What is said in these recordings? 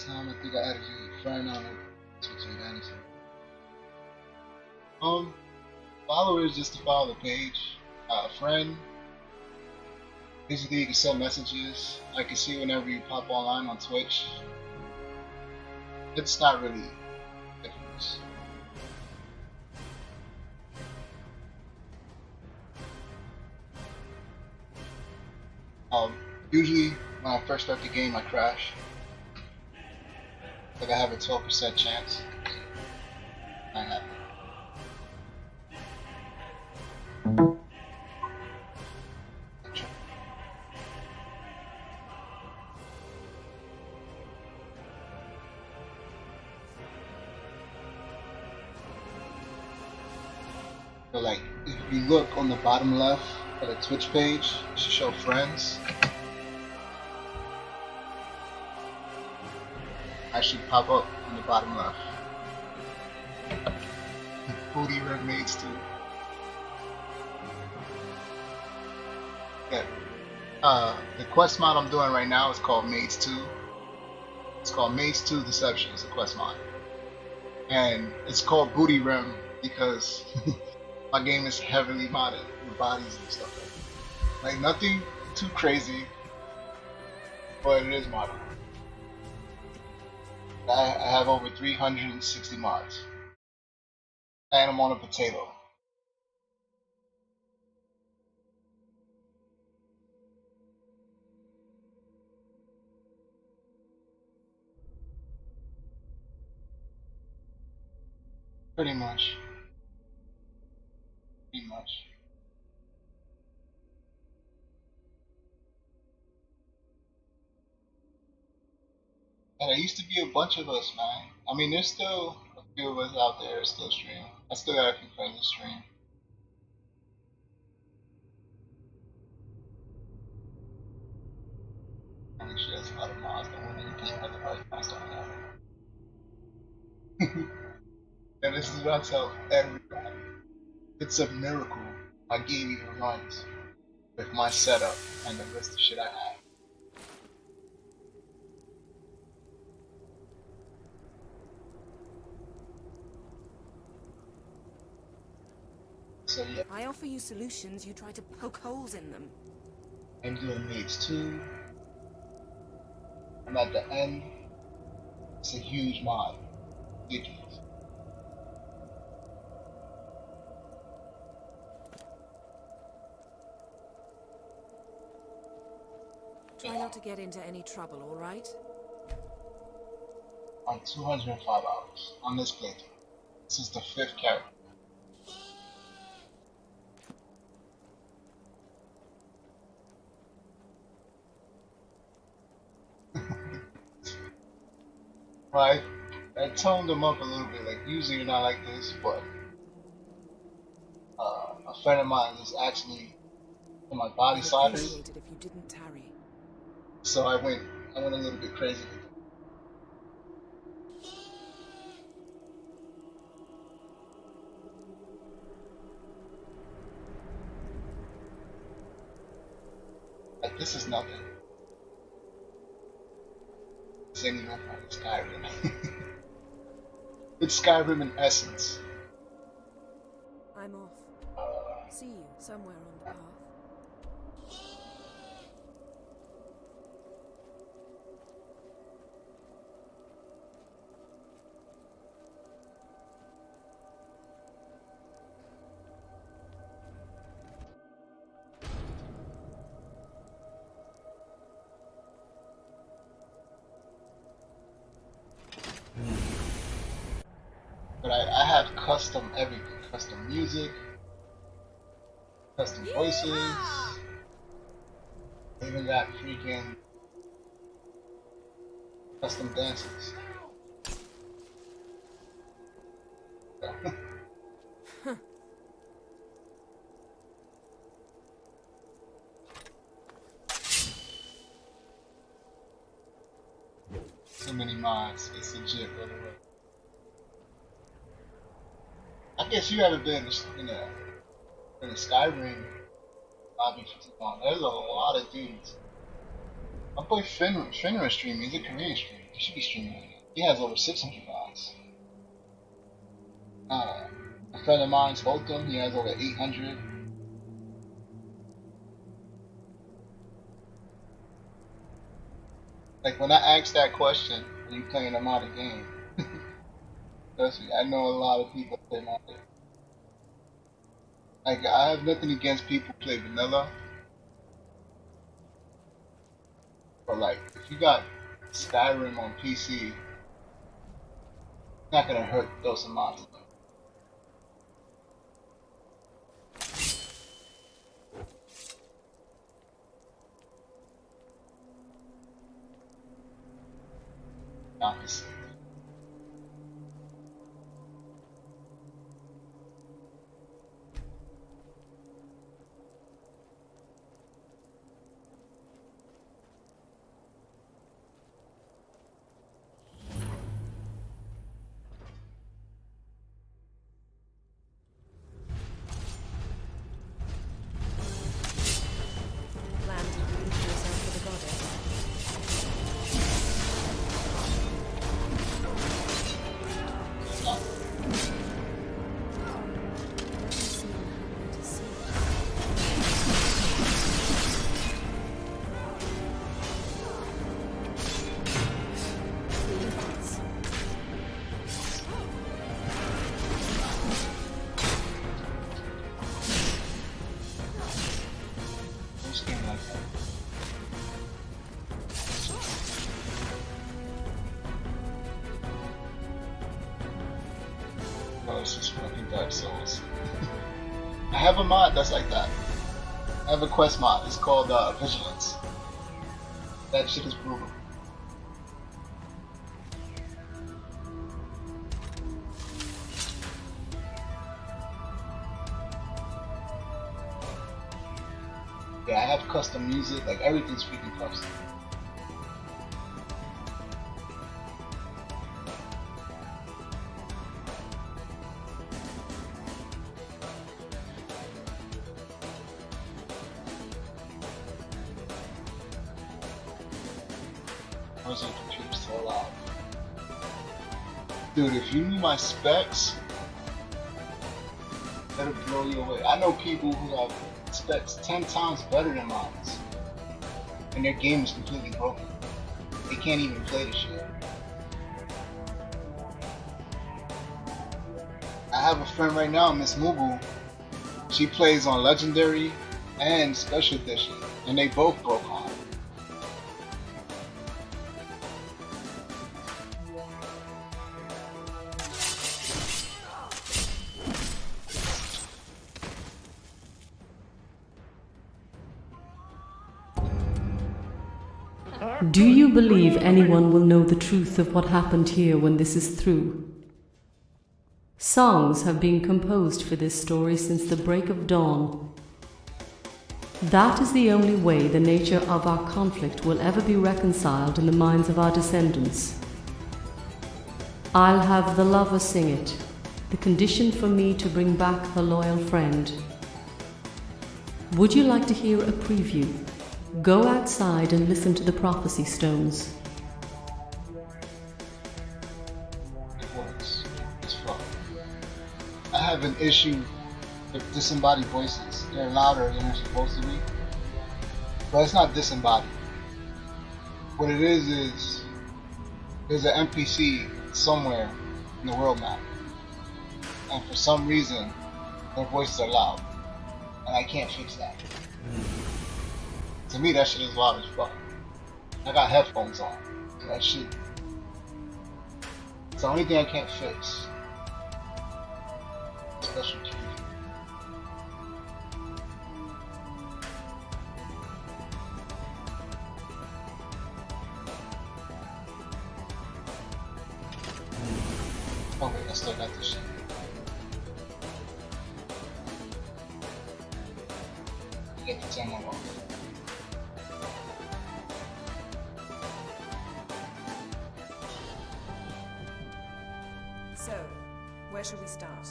time. I think I added a friend on it. Switch it anything. Followers just to follow the page. Friend. Basically, you can send messages. I can see whenever you pop online on Twitch. It's not really different. Usually when I first start the game, I crash. Like I have a 12% chance. I have it. So like, if you look on the bottom left of the Twitch page, it should show friends. I should pop up on the bottom left. Bootyrim Maids too. Yeah. The quest mod I'm doing right now is called Maids 2. It's called Maids 2 Deception. It's a quest mod. And it's called Bootyrim because my game is heavily modded with bodies and stuff like nothing too crazy, but it is modded. I have over 360 mods. And I'm on a potato. Pretty much. Pretty much. And there used to be a bunch of us, man. I mean, there's still a few of us out there still stream. I still got a few friends that stream. I mean, shit, that's a lot of mods. Don't want any game otherwise mods don't have. And this is what I tell everybody. It's a miracle my game even runs with my setup and the list of shit I have. So yeah, I offer you solutions, you try to poke holes in them. I'm doing Maids 2. I'm at the end. It's a huge mod. Ridiculous. Try not to get into any trouble, all right? On 205 hours on this playthrough. This is the 5th character. Right? I toned them up a little bit. Like usually you're not like this, but a friend of mine is actually on my body I'd side, appreciate it if you didn't tarry. so I went a little bit crazy with it. Like this is nothing. This ain't even fucking Skyrim. It's Skyrim in essence. I'm off. See you somewhere on the path. But I have custom everything. Custom music, custom voices. I even got freaking custom dances. So many mods. It's legit, by the way. I guess you haven't been in a Skyrim lobby for too long. There's a lot of dudes. My boy Finner is streaming. He's a Korean streamer. He should be streaming right now. He has over 600 mods. A friend of mine spoke to him. He has over 800. Like when I asked that question, are you playing a modded game? Trust me, I know a lot of people play modded. Like I have nothing against people who play vanilla, but like if you got Skyrim on PC, it's not gonna hurt to throw some mods in there. Obviously. Plan to prove yourself to the goddess. Doesn't seem happy to see it. Please. Most game like that. Oh, it's just fucking Dark Souls. I have a mod that's like that. I have a quest mod. It's called Vigilance. That shit is brutal. Yeah, I have custom music. Like everything's freaking custom. Why is my computer so loud? Dude, if you knew my specs, that'll blow you away. I know people who have specs 10 times better than mine, and their game is completely broken. They can't even play the shit. I have a friend right now, Miss Mugu. She plays on Legendary and Special Edition, and they both broke hard. Do you believe anyone will know the truth of what happened here when this is through? Songs have been composed for this story since the break of dawn. That is the only way the nature of our conflict will ever be reconciled in the minds of our descendants. I'll have the lover sing it, the condition for me to bring back her loyal friend. Would you like to hear a preview? Go outside and listen to the prophecy stones. It works. It's fun. I have an issue with disembodied voices. They're louder than they're supposed to be. But it's not disembodied. What it is there's an NPC somewhere in the world map. And for some reason, their voices are loud. And I can't fix that. To me, that shit is loud as fuck. I got headphones on. So that shit. It's the only thing I can't fix. Special key. Oh wait, I still got this shit. Get the channel off. So, where shall we start?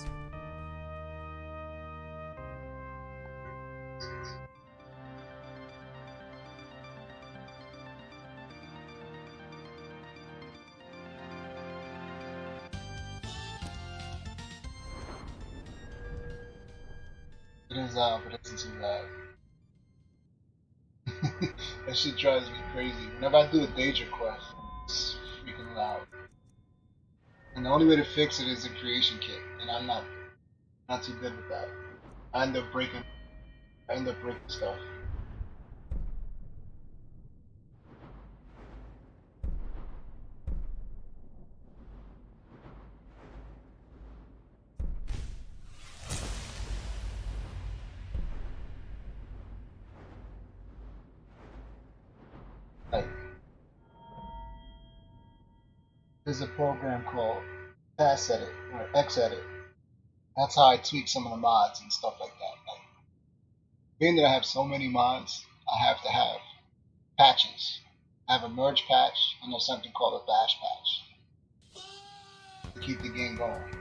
is out, but it's too loud. That shit drives me crazy. Whenever I do a Daedra quest, it's freaking loud. And the only way to fix it is a creation kit, and I'm not too good with that. I end up breaking stuff. Like, there's a program called Task Edit or X Edit. That's how I tweak some of the mods and stuff like that. Like, being that I have so many mods, I have to have patches. I have a merge patch and there's something called a bash patch to keep the game going.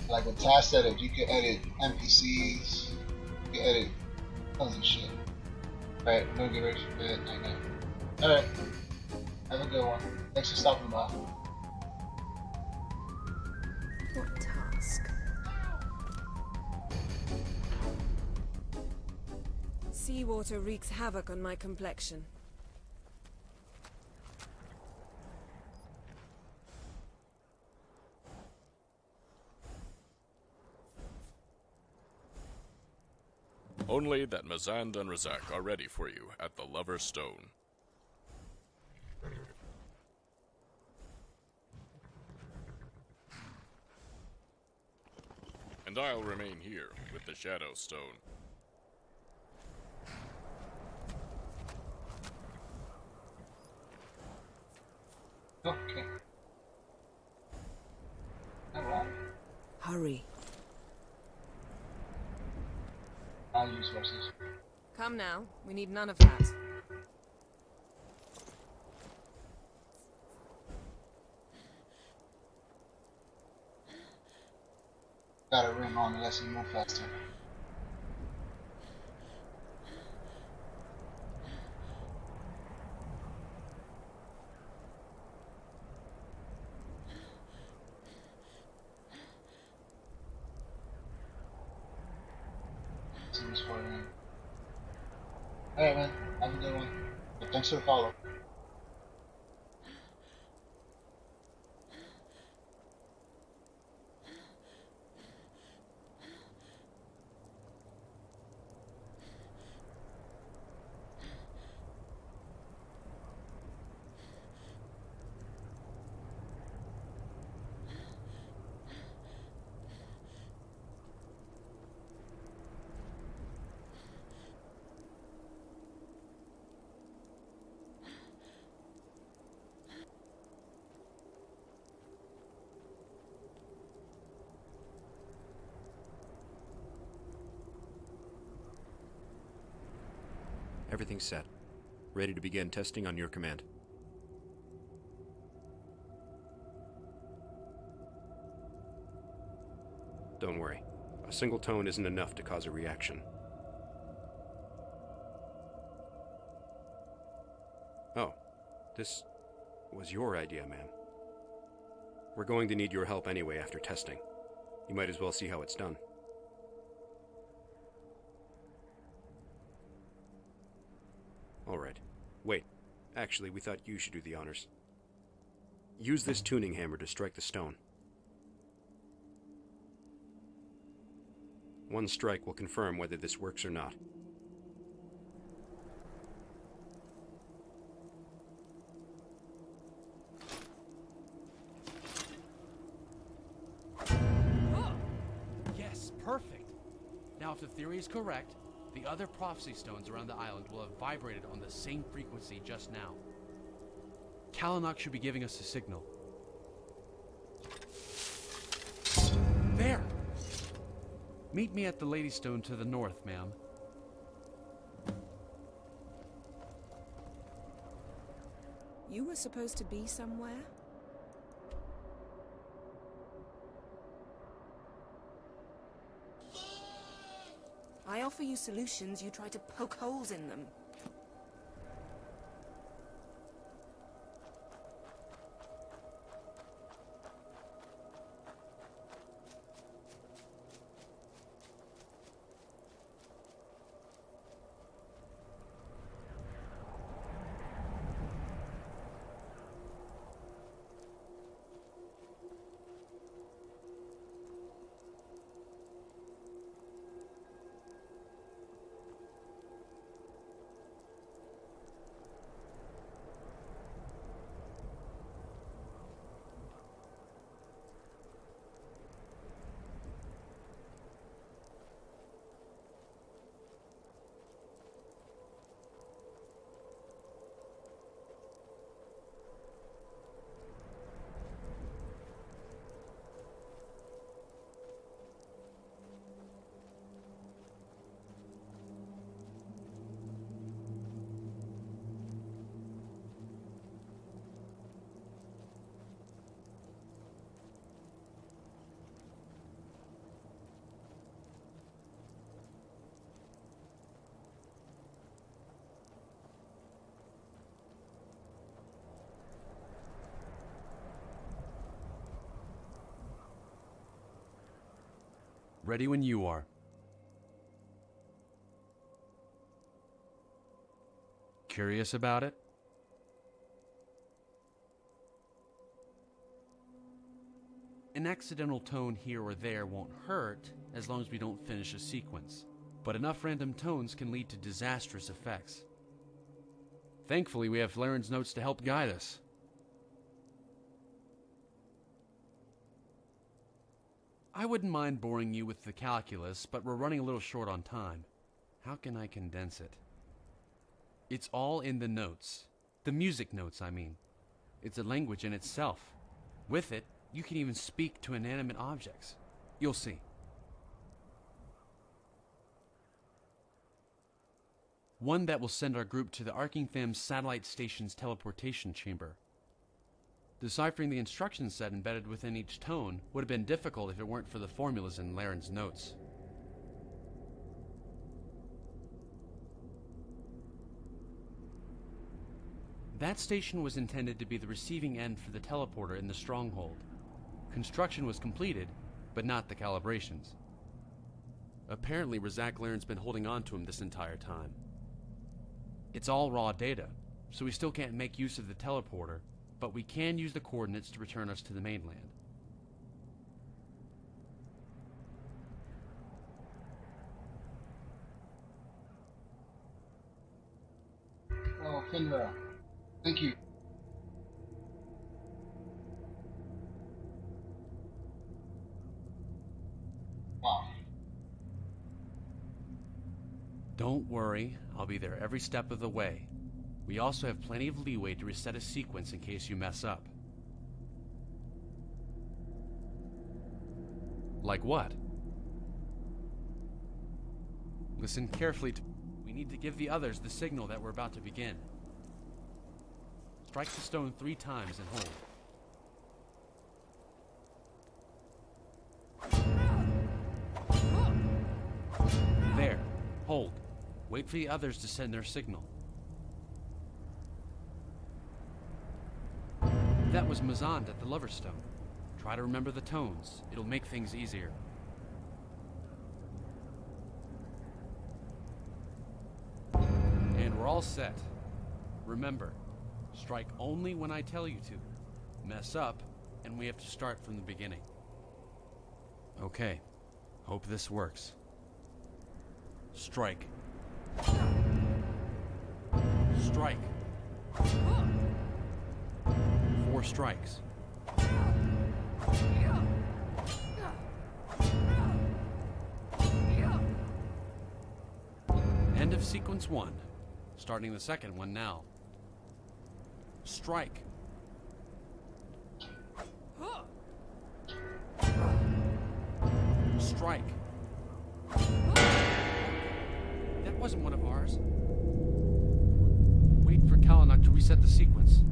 Like with Task Edit, you can edit NPCs, you can edit tons of shit. Alright, we're gonna get ready for bed. Night night. Alright, have a good one. Thanks for stopping by. What task? Seawater wreaks havoc on my complexion. Only that Mazand and Razak are ready for you at the Lover's Stone. And I'll remain here with the Shadow Stone. Okay. Alright. Hurry. I'll use horses. Come now, we need none of that. Got a ring on unless you move faster. Alright man, have a good one. But thanks for the follow. Everything's set. Ready to begin testing on your command. Don't worry. A single tone isn't enough to cause a reaction. Oh, this was your idea, ma'am. We're going to need your help anyway after testing. You might as well see how it's done. Alright. Wait. Actually, we thought you should do the honors. Use this tuning hammer to strike the stone. One strike will confirm whether this works or not. Yes, perfect! Now, if the theory is correct, the other prophecy stones around the island will have vibrated on the same frequency just now. Kalanok should be giving us a signal. There! Meet me at the Lady Stone to the north, ma'am. You were supposed to be somewhere? I offer you solutions, you try to poke holes in them. Ready when you are. Curious about it? An accidental tone here or there won't hurt as long as we don't finish a sequence, but enough random tones can lead to disastrous effects. Thankfully, we have Laren's notes to help guide us. I wouldn't mind boring you with the calculus, but we're running a little short on time. How can I condense it? It's all in the notes. The music notes, I mean. It's a language in itself. With it, you can even speak to inanimate objects. You'll see. One that will send our group to the Arkingham satellite station's teleportation chamber. Deciphering the instruction set embedded within each tone would have been difficult if it weren't for the formulas in Laren's notes. That station was intended to be the receiving end for the teleporter in the stronghold. Construction was completed, but not the calibrations. Apparently, Razak Laren's been holding on to him this entire time. It's all raw data, so we still can't make use of the teleporter, but we can use the coordinates to return us to the mainland. Oh, Finra. Thank you. Wow. Don't worry, I'll be there every step of the way. We also have plenty of leeway to reset a sequence in case you mess up. Like what? Listen carefully to... We need to give the others the signal that we're about to begin. Strike the stone 3 times and hold. There. Hold. Wait for the others to send their signal. That was Mazand at the Lover's Stone. Try to remember the tones. It'll make things easier. And we're all set. Remember, strike only when I tell you to. Mess up, and we have to start from the beginning. Okay. Hope this works. Strike. Strike. 4 strikes. End of sequence 1. Starting the second one now. Strike. Strike. That wasn't one of ours. Wait for Kalanok to reset the sequence.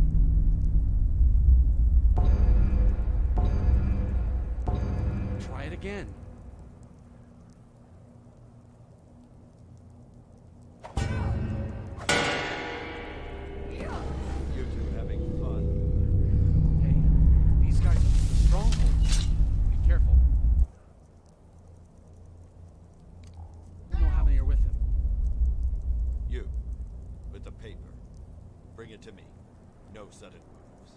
Try it again. You two having fun? Hey, these guys are from the stronghold. Be careful. You know how many are with him? You, with the paper. Bring it to me. No sudden moves.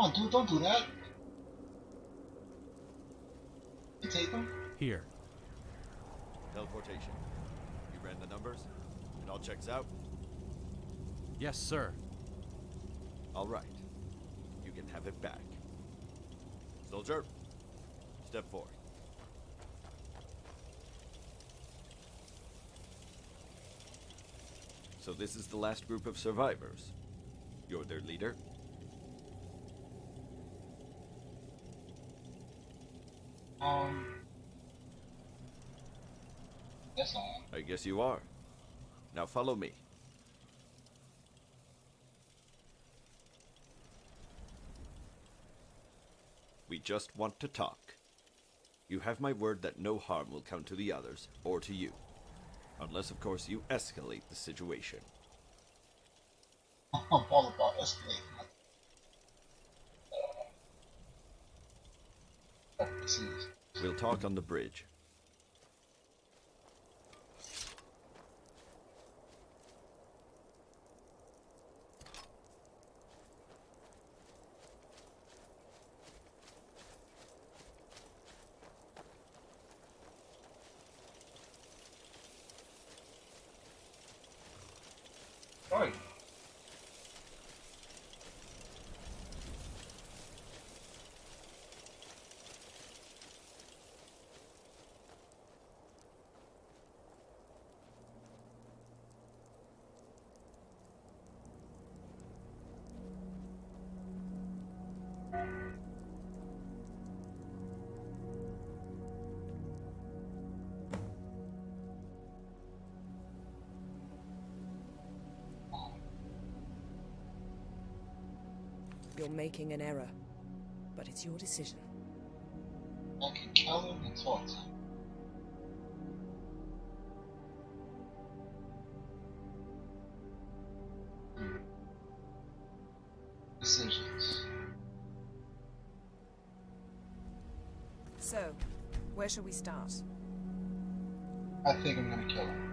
Oh, dude, don't do that. You take them? Here. Teleportation. You ran the numbers? It all checks out? Yes, sir. All right. You can have it back. Soldier, step forth. So this is the last group of survivors. You're their leader? Yes, I am. I guess you are. Now follow me. We just want to talk. You have my word that no harm will come to the others, or to you. Unless, of course, you escalate the situation. I'm all about escalating. This is. We'll talk on the bridge. Right. You're making an error, but it's your decision. I can kill him and talk to him. Decisions. So, where shall we start? I think I'm gonna kill him.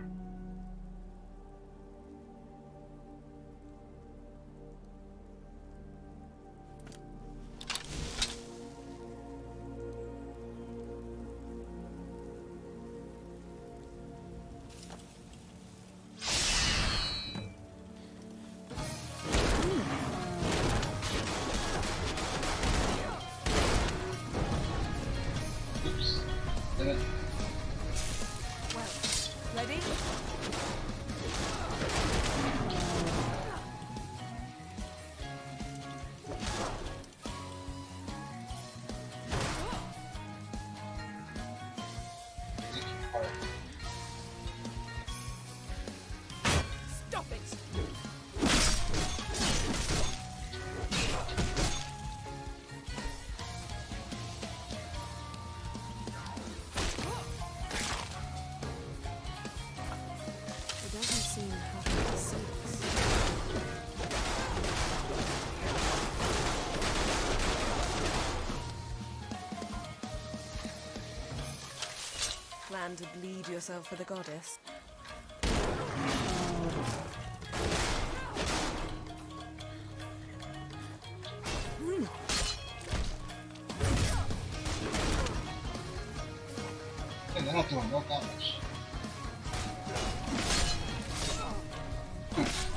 Oops. Then Well, ready? Stop it! It doesn't seem happy to see us. Plan to bleed yourself for the goddess? and they're not doing no damage.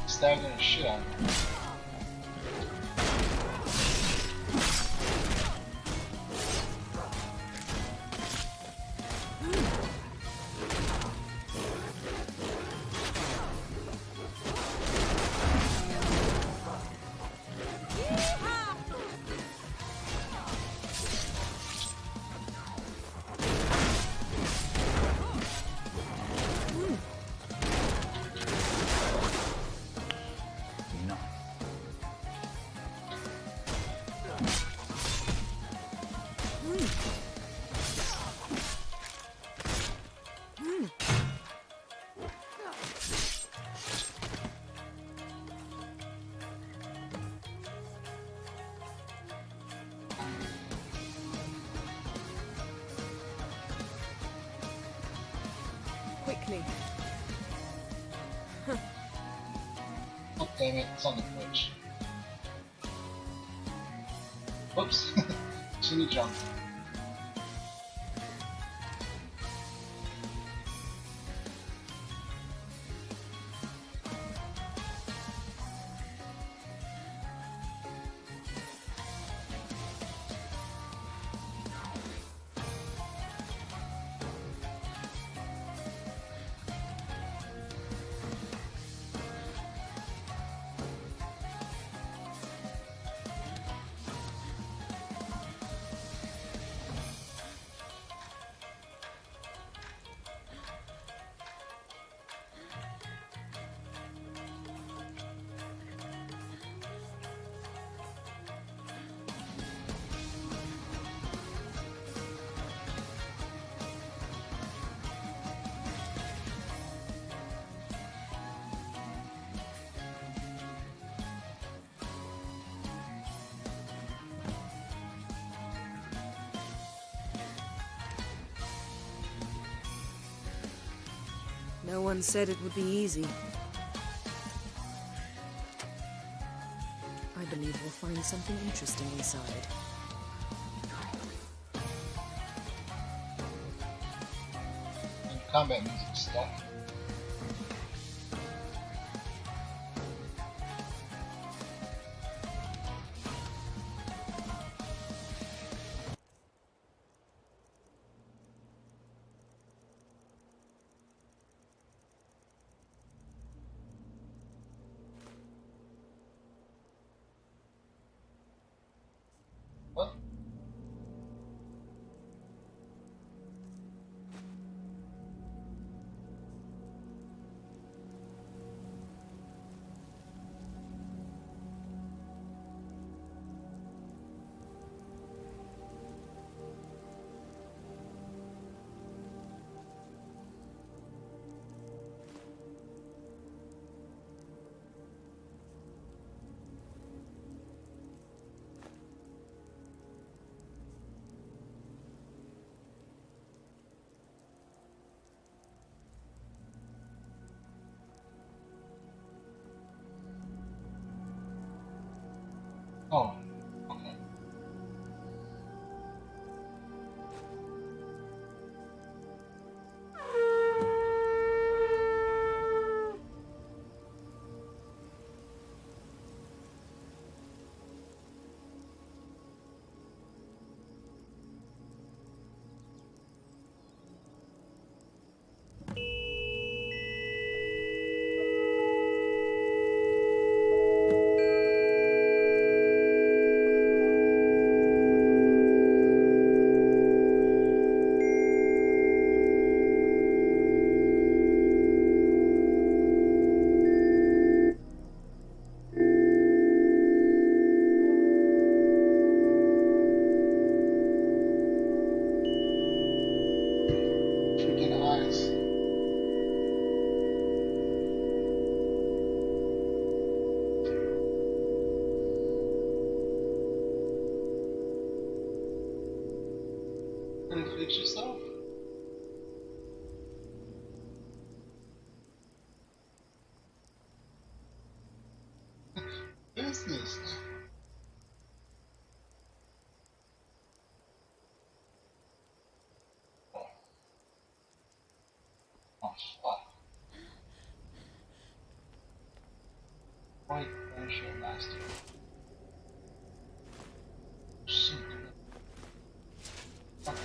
Staggering the shit out of them. Quickly. Oh, damn it, it's on the bridge. Whoops. Shouldn't jump. No one said it would be easy. I believe we'll find something interesting inside. And combat music stuff. What? Oh, okay. Freaking eyes. Gonna fix yourself? Business. Oh, fuck. White Martial Master. Shit. Fuck.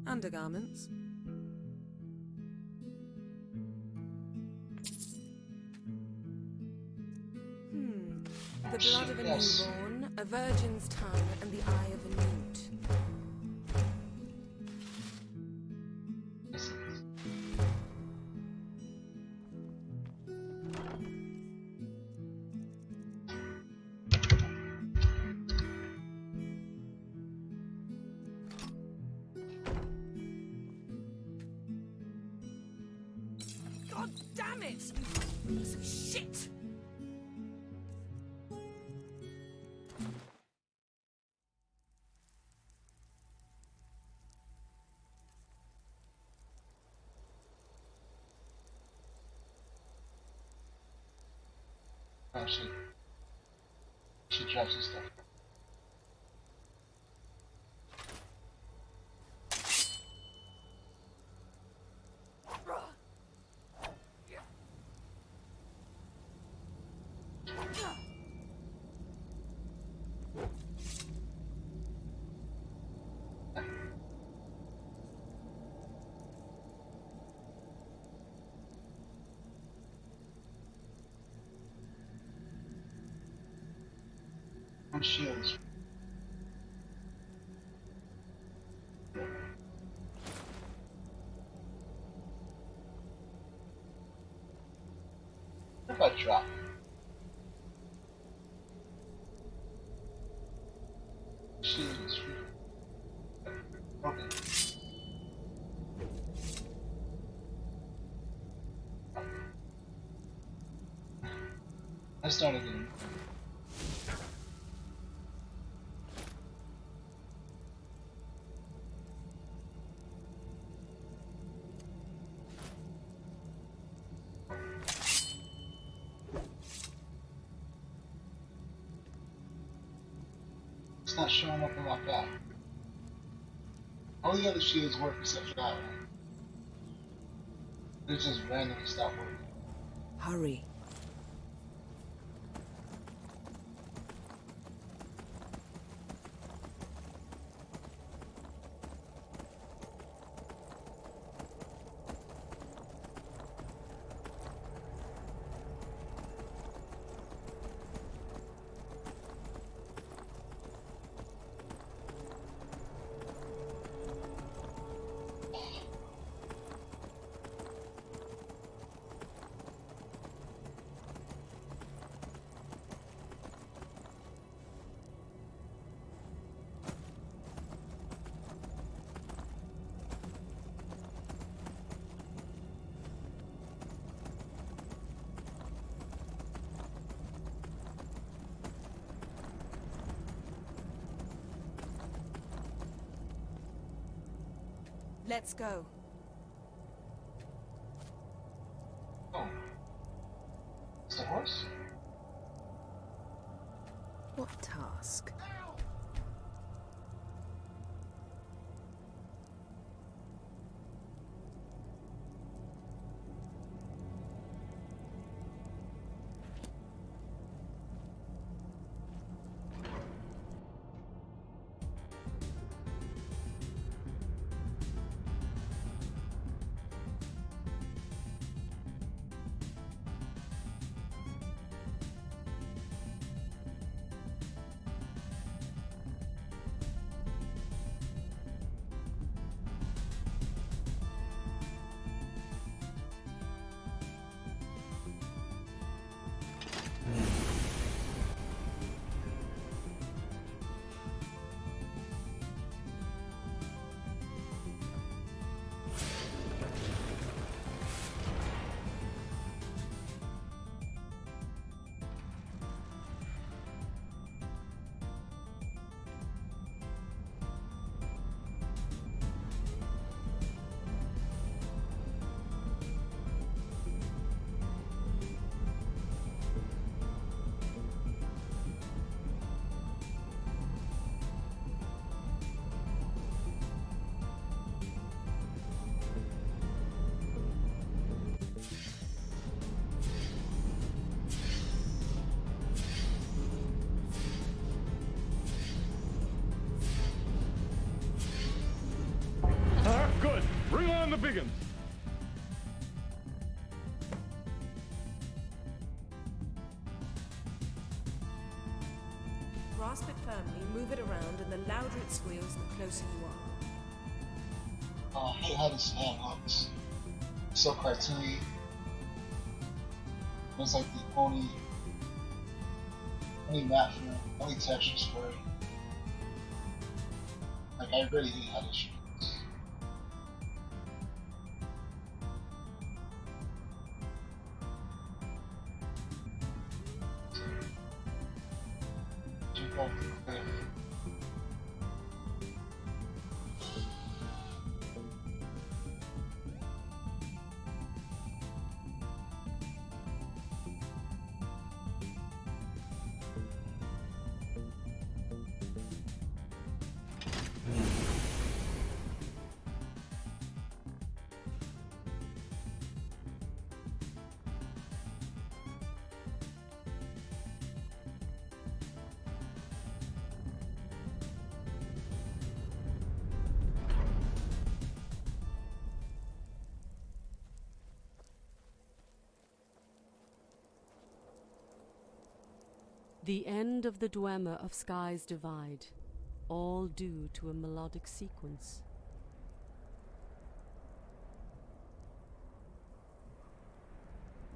Undergarments. The blood of a Yes. newborn, a virgin's tongue, and the eye of a newt. God damn it! You piece of shit! Oh shit. She drops his stuff. And shields. if I drop it? Shield is free. Okay. Let's start again. It's not showing up on my back. All the other shields work except for that one. They just randomly stop working. Hurry. Let's go. Oh. It's the horse? What task? Good. Bring on the biggins. Grasp it firmly, move it around, and the louder it squeals, the closer you are. Oh, I hate how this hand looks. It's so cartoony. It's like the only map for it, only textures for it. Like, I really hate how this shit looks. Jump off the cliff. The end of the Dwemer of Sky's Divide, all due to a melodic sequence.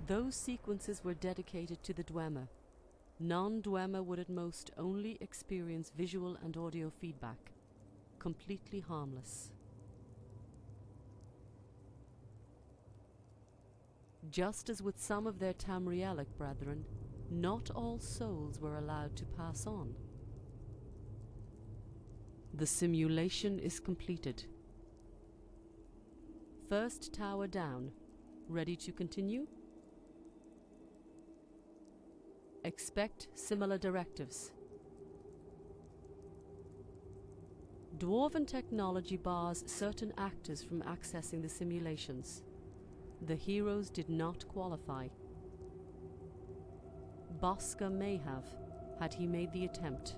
Those sequences were dedicated to the Dwemer. Non-Dwemer would at most only experience visual and audio feedback, completely harmless. Just as with some of their Tamrielic brethren, not all souls were allowed to pass on. The simulation is completed. First tower down. Ready to continue? Expect similar directives. Dwarven technology bars certain actors from accessing the simulations. The heroes did not qualify. Bosca may have, had he made the attempt.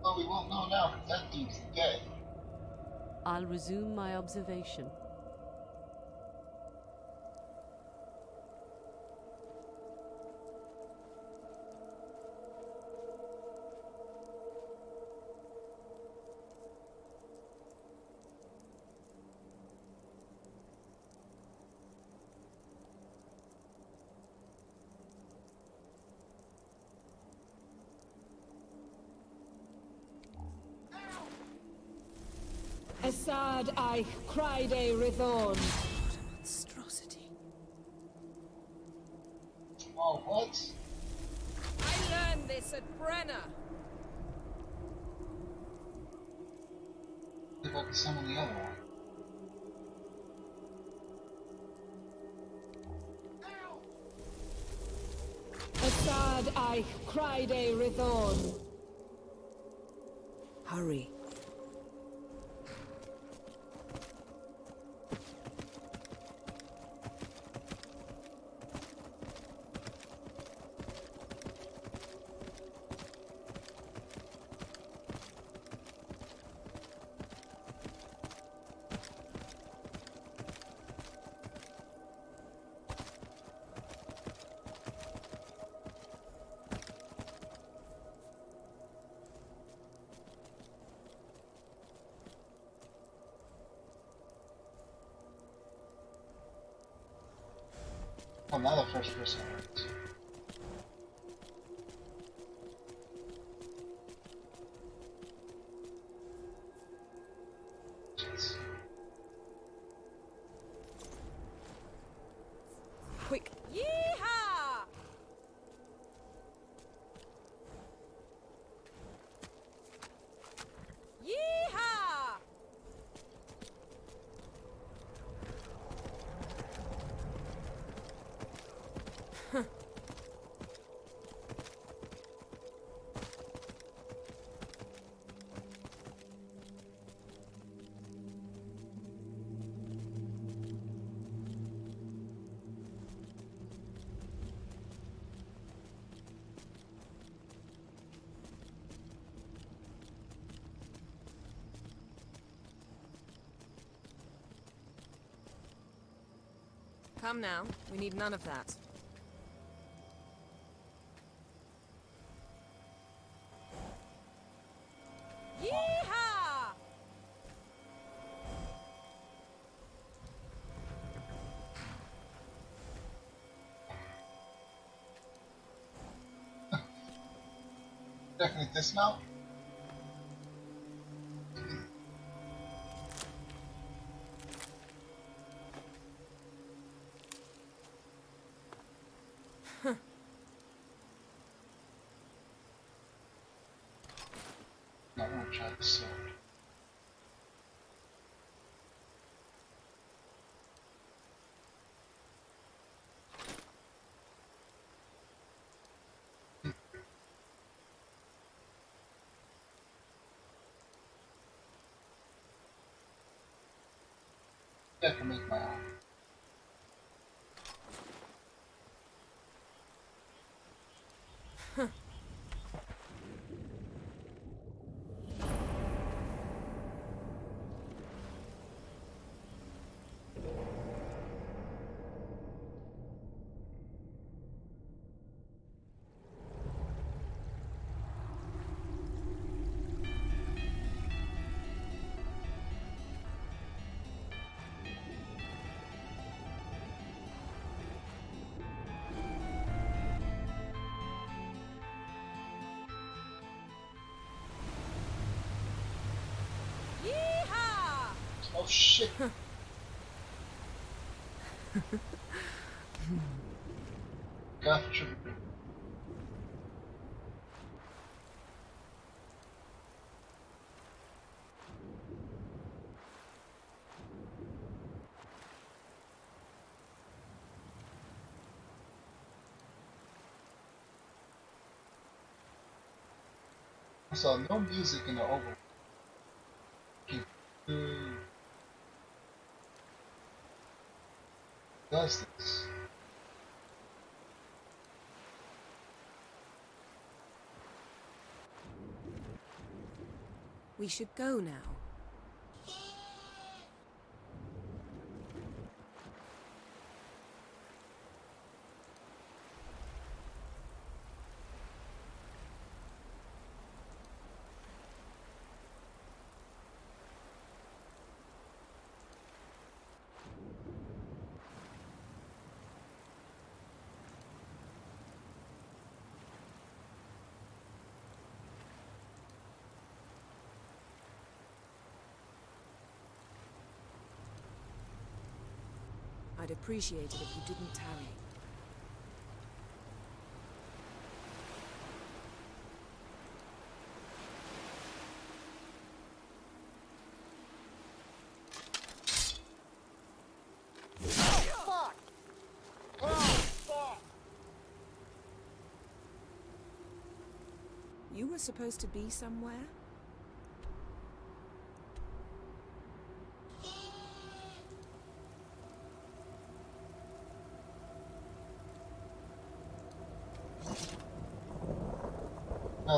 Well, we won't know now because that dude's dead. I'll resume my observation. Assad I cried a Rithorn. What a monstrosity. Oh, what? I learned this at Brenner. Look like some of the other one. Assad I cried a Rithorn. Hurry. Another first person. Quick. Yeehaw! Yeehaw! Come now, we need none of that. Yeehaw! Definitely dismount. I want to try the sword. I can make my own. shit. God for tripping. So no music in the over. Who does this? We should go now. I'd appreciate it if you didn't tarry. You were supposed to be somewhere?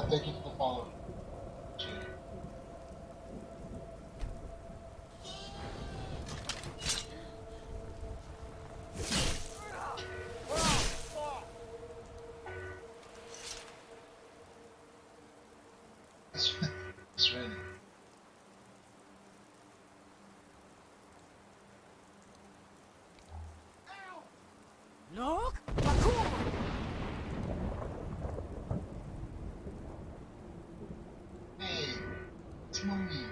Thank you for the follow. It's raining. Look! Hey, it's Mommy.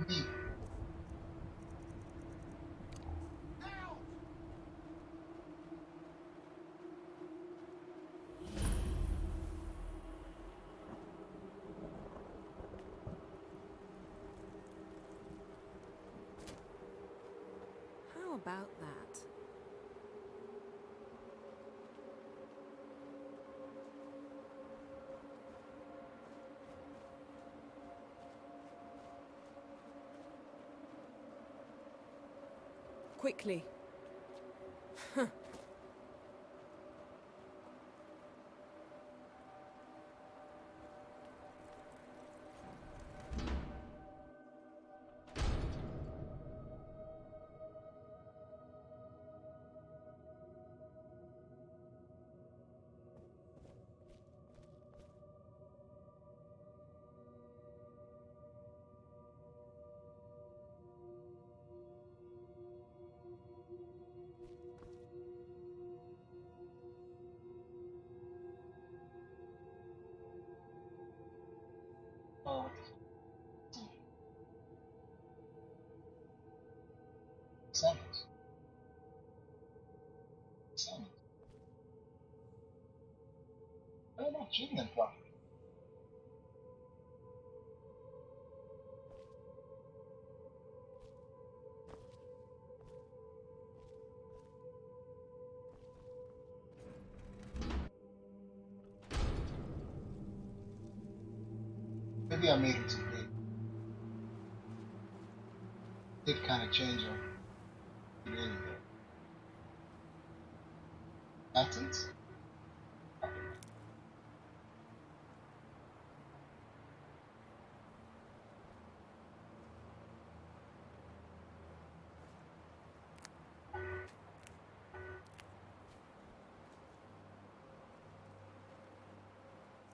Me. How about that? Quickly. Oh, sandals. Sandals. Why am I treating them properly? Maybe I made it too big. Did kind of change them. Really good. Accents?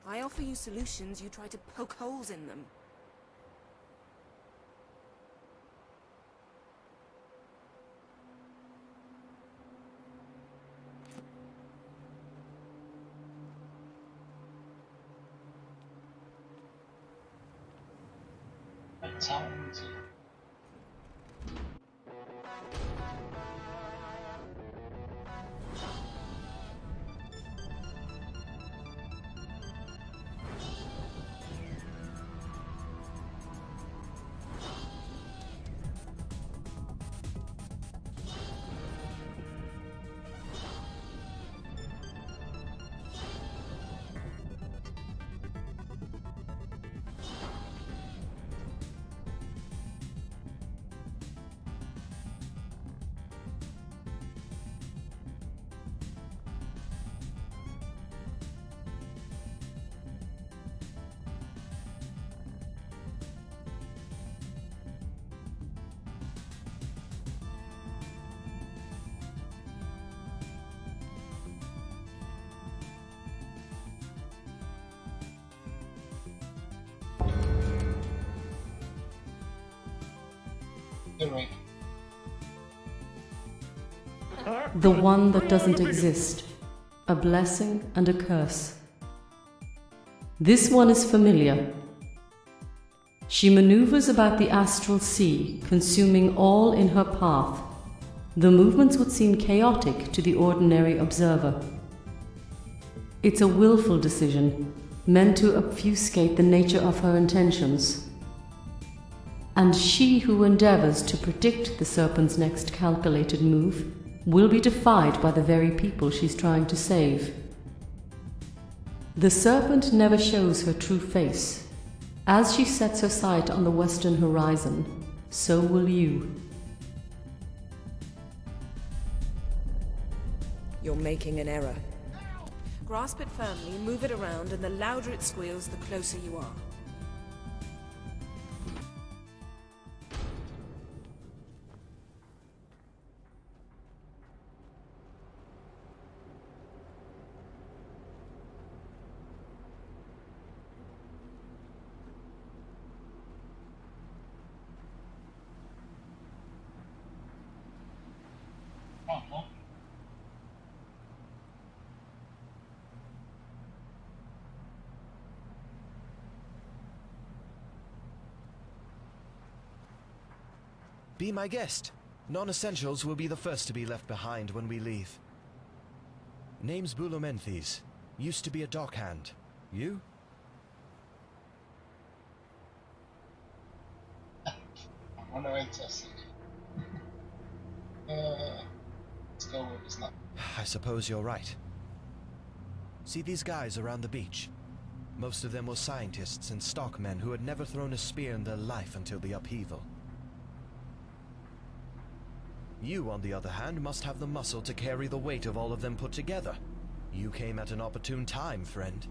I offer you solutions, you try to poke holes in them. Talented. You're right. The one that doesn't exist. A blessing and a curse. This one is familiar. She maneuvers about the astral sea, consuming all in her path. The movements would seem chaotic to the ordinary observer. It's a willful decision, meant to obfuscate the nature of her intentions. And she who endeavors to predict the serpent's next calculated move will be defied by the very people she's trying to save. The serpent never shows her true face. As she sets her sight on the western horizon, so will you. You're making an error. Grasp it firmly, move it around, and the louder it squeals, the closer you are. Be my guest. Non-essentials will be the first to be left behind when we leave. Name's Bulumenthes. Used to be a dockhand. You? I wonder why it's us. Let's go with this now. I suppose you're right. See these guys around the beach? Most of them were scientists and stockmen who had never thrown a spear in their life until the upheaval. You, on the other hand, must have the muscle to carry the weight of all of them put together. You came at an opportune time, friend.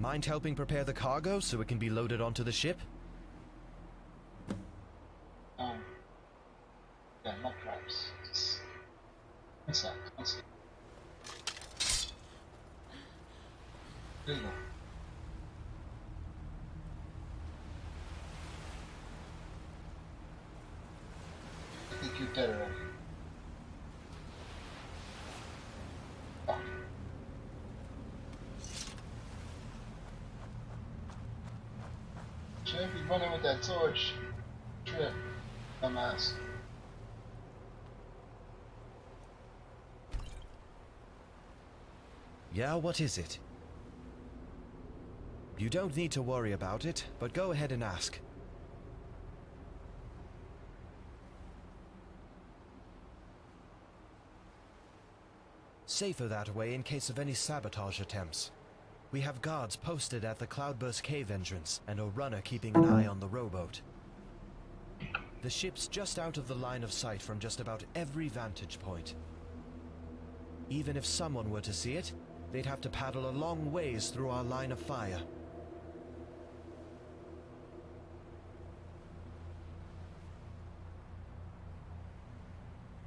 Mind helping prepare the cargo so it can be loaded onto the ship? Yeah, not crabs. What's that? What's it? There you go. I think you're dead already. Fuck. Shouldn't be running with that torch. Trip. Dumbass. Yeah, what is it? You don't need to worry about it, but go ahead and ask. Safer that way in case of any sabotage attempts. We have guards posted at the Cloudburst Cave entrance, and a runner keeping an eye on the rowboat. The ship's just out of the line of sight from just about every vantage point. Even if someone were to see it, they'd have to paddle a long ways through our line of fire.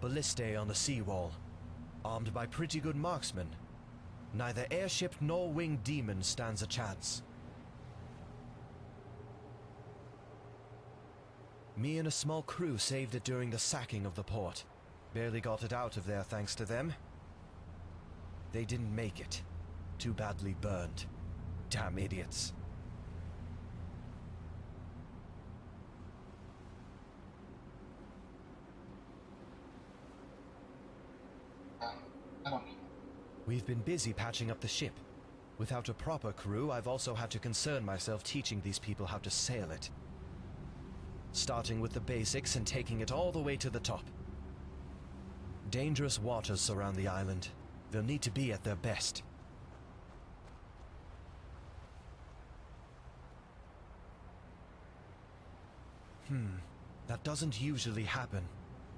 Ballistae on the seawall, armed by pretty good marksmen. Neither airship nor winged demon stands a chance. Me and a small crew saved it during the sacking of the port. Barely got it out of there thanks to them. They didn't make it. Too badly burned. Damn idiots. We've been busy patching up the ship. Without a proper crew, I've also had to concern myself teaching these people how to sail it. Starting with the basics and taking it all the way to the top. Dangerous waters surround the island. They'll need to be at their best. That doesn't usually happen.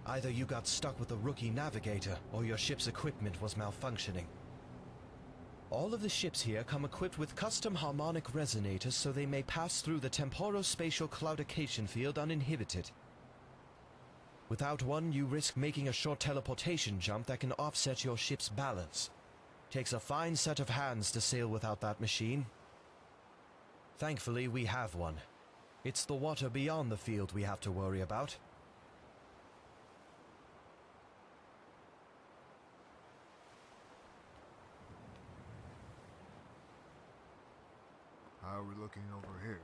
Either you got stuck with a rookie navigator, or your ship's equipment was malfunctioning. All of the ships here come equipped with custom harmonic resonators so they may pass through the temporospatial claudication field uninhibited. Without one, you risk making a short teleportation jump that can offset your ship's balance. Takes a fine set of hands to sail without that machine. Thankfully, we have one. It's the water beyond the field we have to worry about. How are we looking over here?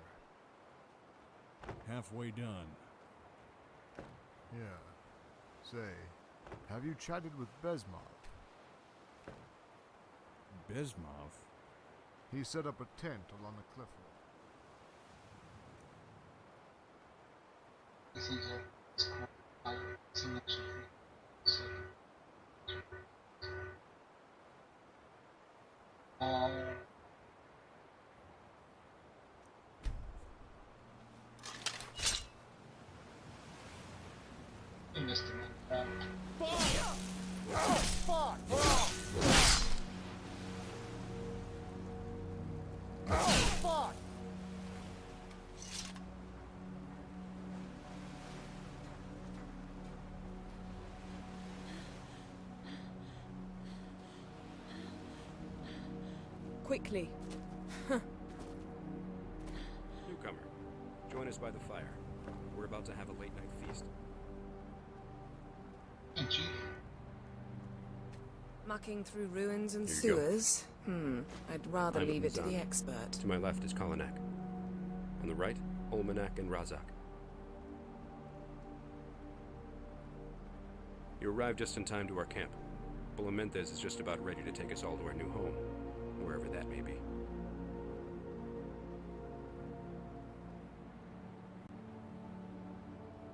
Halfway done. Yeah. Say, have you chatted with Besmov? Bismov? He set up a tent along the cliff wall. This is a selection. You missed it, Quickly. Newcomer, join us by the fire. We're about to have a late-night feast. Hey, Chief. Mucking through ruins and Here you go. sewers? I'd rather I'm leave it to the Mzan. expert. To my left is Kalanak. On the right, Olmanak and Razak. You arrived just in time to our camp. Bulamenthes is just about ready to take us all to our new home, wherever that may be.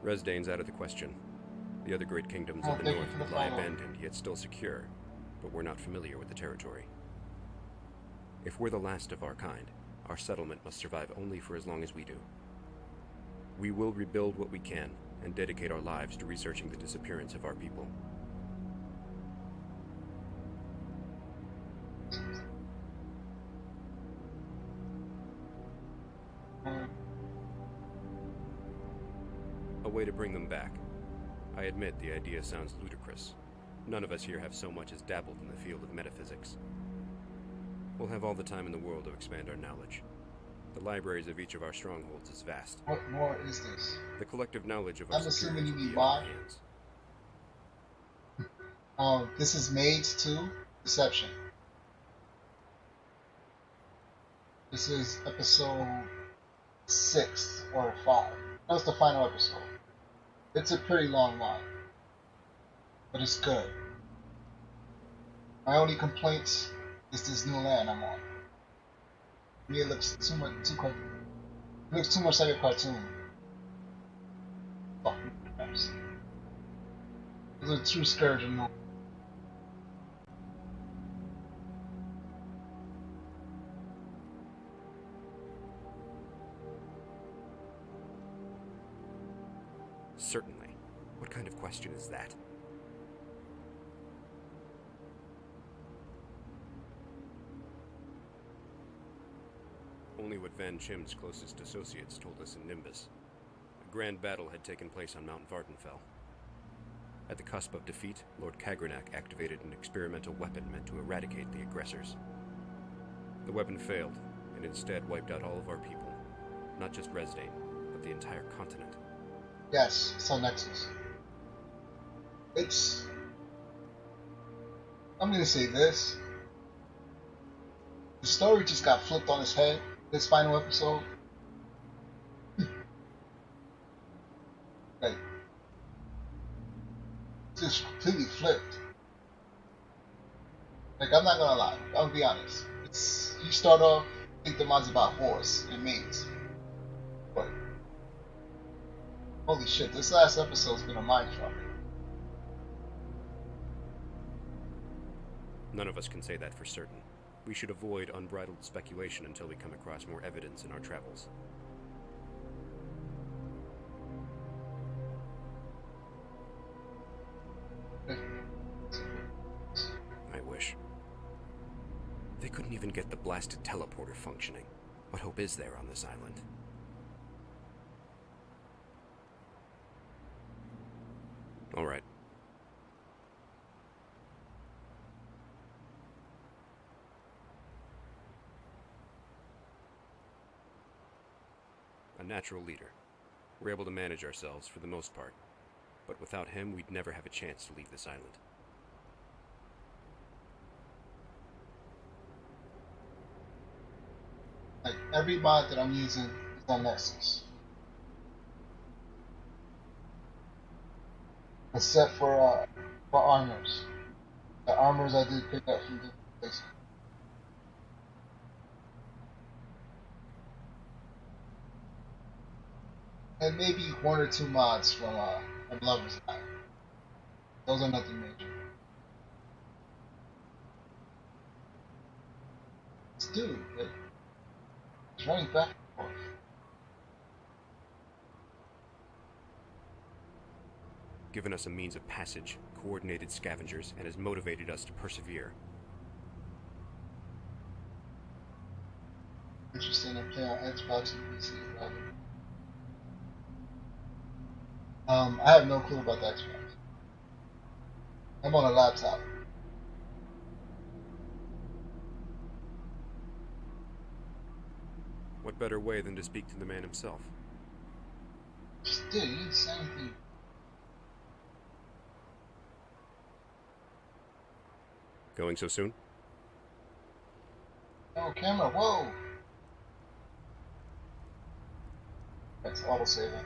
Resdane's out of the question. The other great kingdoms of the north would lie abandoned, yet still secure, but we're not familiar with the territory. If we're the last of our kind, our settlement must survive only for as long as we do. We will rebuild what we can, and dedicate our lives to researching the disappearance of our people. A way to bring them back. I admit the idea sounds ludicrous. None of us here have so much as dabbled in the field of metaphysics. We'll have all the time in the world to expand our knowledge. The libraries of each of our strongholds is vast. What more is this? The collective knowledge of our I'm assuming you superiors will mean be in our why. hands. This is Maids 2, Deception. This is episode 6 or 5. That was the final episode. It's a pretty long one, but it's good. My only complaint is this new land I'm on. To me, it looks too much, it looks too much like a cartoon. Fucking craps. It's a true scourge of no. Certainly. What kind of question is that? Only what Van Chim's closest associates told us in Nimbus. A grand battle had taken place on Mount Vardenfell. At the cusp of defeat, Lord Kagranak activated an experimental weapon meant to eradicate the aggressors. The weapon failed, and instead wiped out all of our people. Not just Resdane, but the entire continent. Yes, it's on Nexus. It's... I'm gonna say this. The story just got flipped on its head, this final episode. Like, just completely flipped. Like, I'm not gonna lie, I'll be honest. It's, you start off, think the mod's about horse and Maids. But, holy shit, this last episode's been a mindfuck. None of us can say that for certain. We should avoid unbridled speculation until we come across more evidence in our travels. I wish. They couldn't even get the blasted teleporter functioning. What hope is there on this island? All right. A natural leader. We're able to manage ourselves for the most part, but without him, we'd never have a chance to leave this island. every mod that I'm using is on Nexus, except for armors. The armors I did pick up from different places. And maybe one or two mods from Lover's Eye. Those are nothing major. This dude, it's running back and forth. Given us a means of passage, coordinated scavengers, and has motivated us to persevere. Interesting, I play on Xbox and PC, rather. I have no clue about the Xbox. I'm on a laptop. What better way than to speak to the man himself? Just did, you didn't say anything. Going so soon? Oh, camera, whoa! That's auto-saving.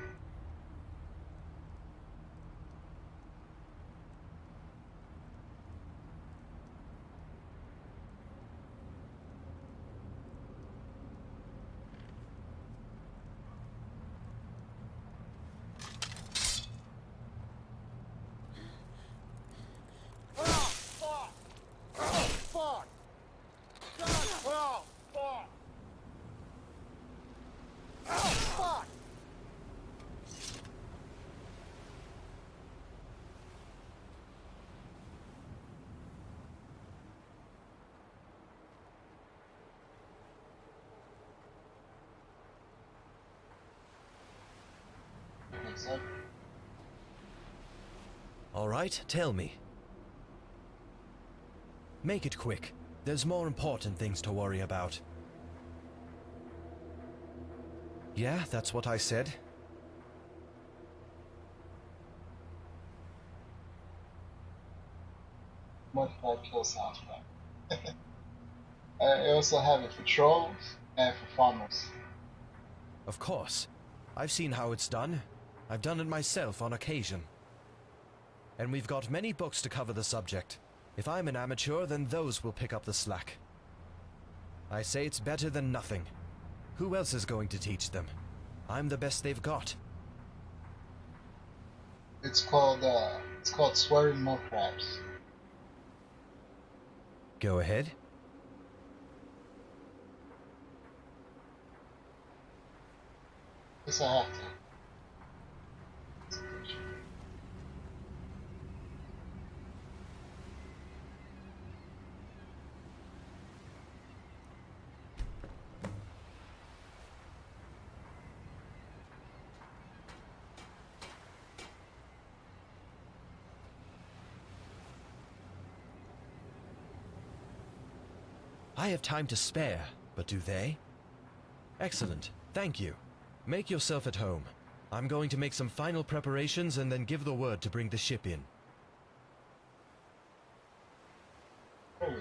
All right, tell me. Make it quick. There's more important things to worry about. Yeah, that's what I said. Multiple kill sounds right. I also have it for trolls and for farmers. Of course. I've seen how it's done. I've done it myself on occasion. And we've got many books to cover the subject. If I'm an amateur, then those will pick up the slack. I say it's better than nothing. Who else is going to teach them? I'm the best they've got. It's called swearing mud crabs. Go ahead. Yes, I have to. I have time to spare, but do they? Excellent, thank you. Make yourself at home. I'm going to make some final preparations and then give the word to bring the ship in. Oh,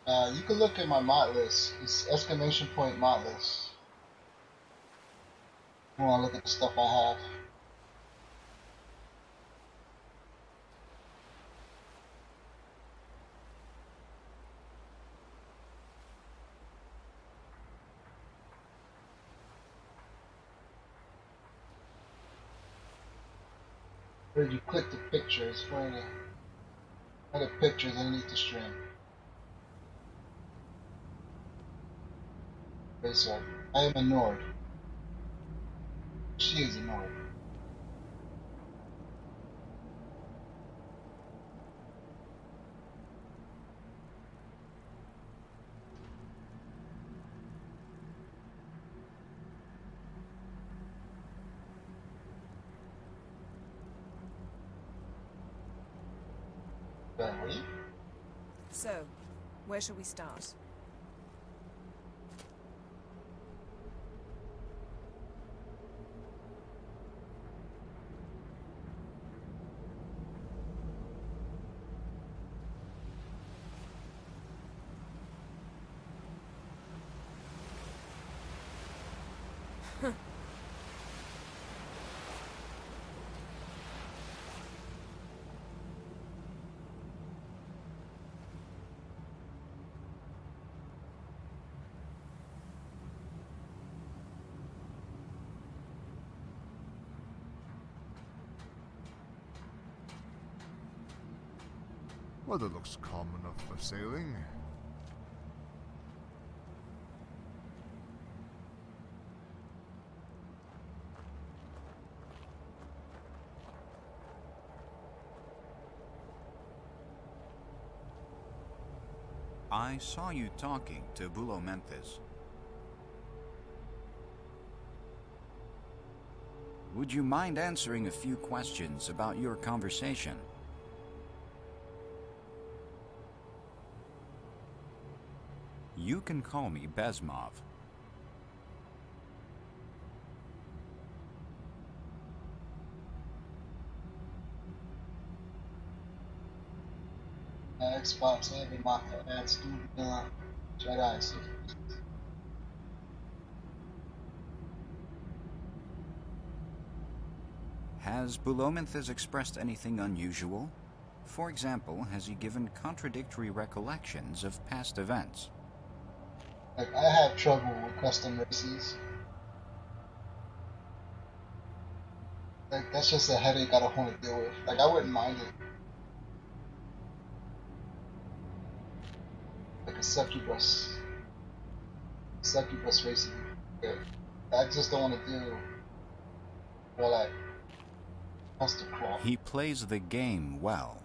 yeah. You can look at my mod list. It's exclamation point mod list. You want to look at the stuff I have. Where you click the pictures for the pictures underneath the stream. Okay, so I am a Nord. She is a Nord. So, where shall we start? Weather looks calm enough for sailing. I saw you talking to Bootyrim. Would you mind answering a few questions about your conversation? You can call me Besmov. Xbox Heavy Mafia adds Jedi. Has Bootyrim expressed anything unusual? For example, has he given contradictory recollections of past events? Like, I have trouble with custom races. Like, that's just a headache I don't want to deal with. Like, I wouldn't mind it. Like a succubus racing. Yeah. I just don't want to do, well, like, custom cloth. He plays the game well.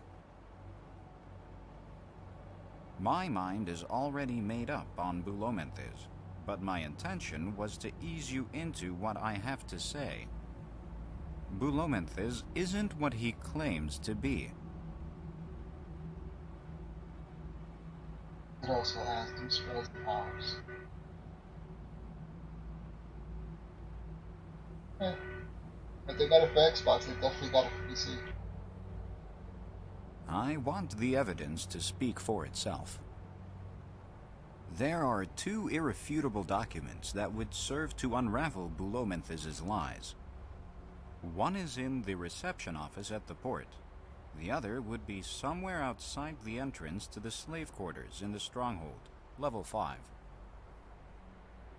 My mind is already made up on Bootyrim, but my intention was to ease you into what I have to say. Bootyrim isn't what he claims to be. It also has new spells and powers. Yeah. If they got it for Xbox, they definitely got it for PC. I want the evidence to speak for itself. There are two irrefutable documents that would serve to unravel Bootyrim's lies. One is in the reception office at the port. The other would be somewhere outside the entrance to the slave quarters in the stronghold, level 5.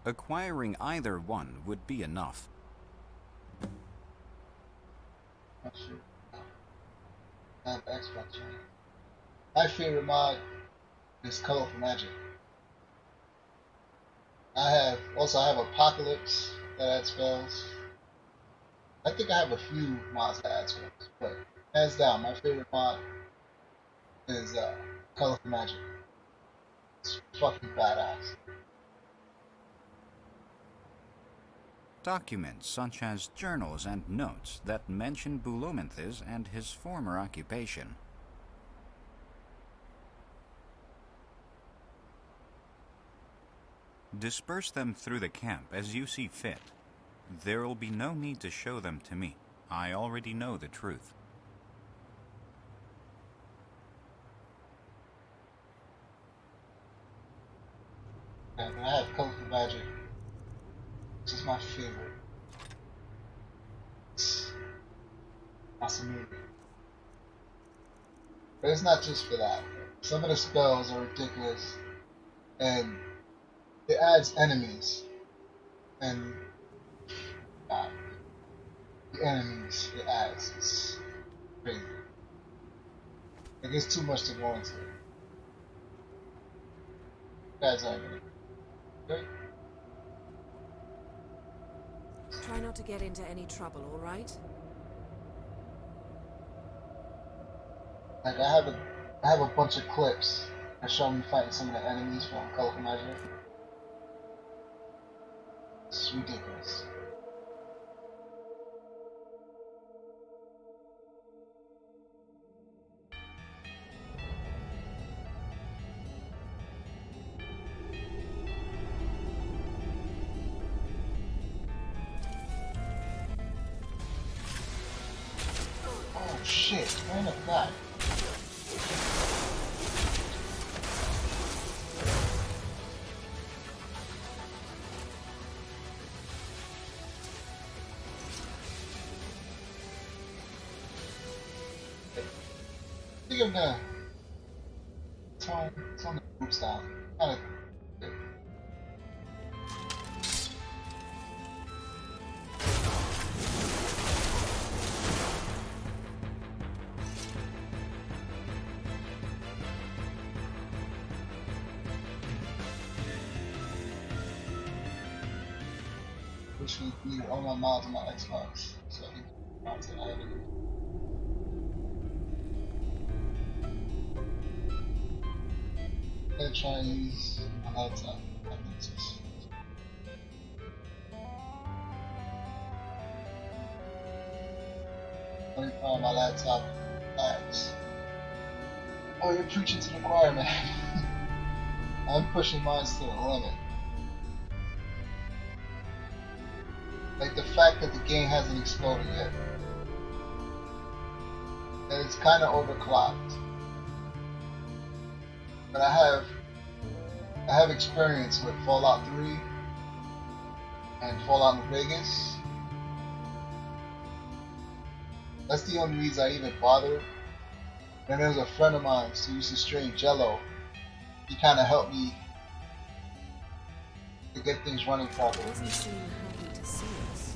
Acquiring either one would be enough. I have Xbox, right? My favorite mod is Colorful Magic. I have Apocalypse that adds spells. I think I have a few mods that add spells, but hands down, my favorite mod is Colorful Magic. It's fucking badass. Documents such as journals and notes that mention Bootyrim and his former occupation. Disperse them through the camp as you see fit. There will be no need to show them to me. I already know the truth. Yeah, but I have Colorful Magic, which is my favorite. It's awesome. But it's not just for that. Some of the spells are ridiculous, and it adds enemies, and the enemies it adds is crazy. Like, it's too much to go into. Guys, okay? Try not to get into any trouble, all right? Like, I have a bunch of clips that show me fighting some of the enemies from Colorful Magic. It's ridiculous. Oh shit, man of God. think I'm gonna tone the groups down. Kind of. Wish we needed all my mods on my Xbox so I can get mods that I have. I'm gonna try and use my laptop. I think it's just... Let me find my laptop apps. Oh, you're preaching to the choir, man. I'm pushing mine to the limit. Like the fact that the game hasn't exploded yet. And it's kind of overclocked. But I have experience with Fallout 3 and Fallout New Vegas. That's the only reason I even bothered. And there was a friend of mine who used to stream Jello. He kind of helped me to get things running properly. Doesn't seem happy to see us.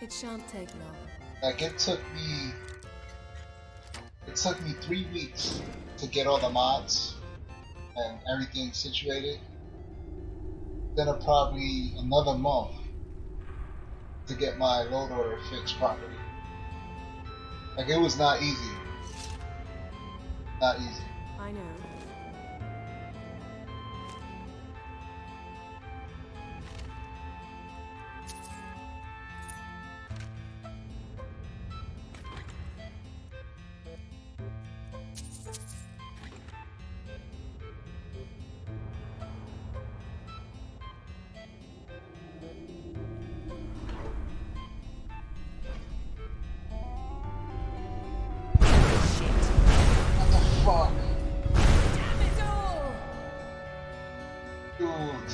It shan't take long. Like it took me 3 weeks to get all the mods and everything situated. Then probably another month to get my load order fixed properly. Like it was not easy. Not easy. I know. Fuck. Damn it all! Dude.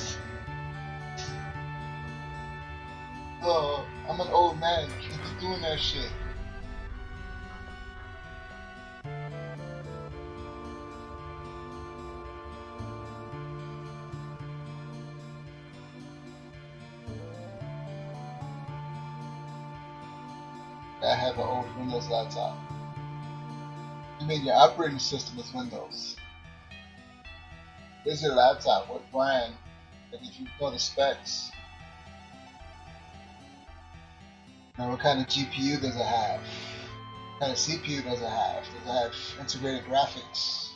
Oh, I'm an old man. Can't be doing that shit. I have an old Windows laptop. You mean your operating system is Windows? This is your laptop. What brand? And if you know the specs, now what kind of GPU does it have? What kind of CPU does it have? Does it have integrated graphics?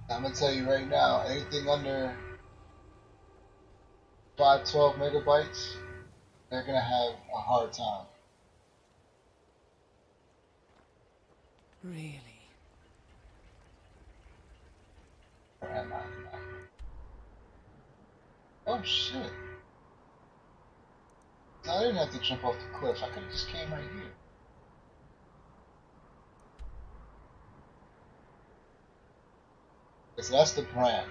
I'm gonna tell you right now, anything under 512 megabytes, they're gonna have a hard time. Really? Where am I? Oh shit. I didn't have to jump off the cliff. I could have just came right here. So that's the brand.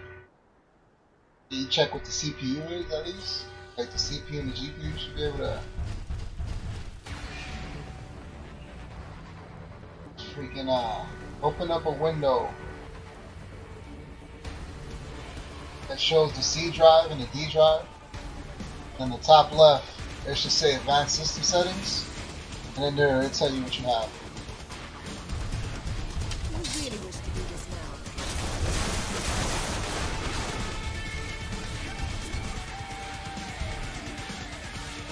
Can you check what the CPU is at least? Like the CPU and the GPU should be able to freaking open up a window that shows the C drive and the D drive. And the top left, it should say Advanced System Settings, and then there it'll tell you what you have. You really wish to do this now.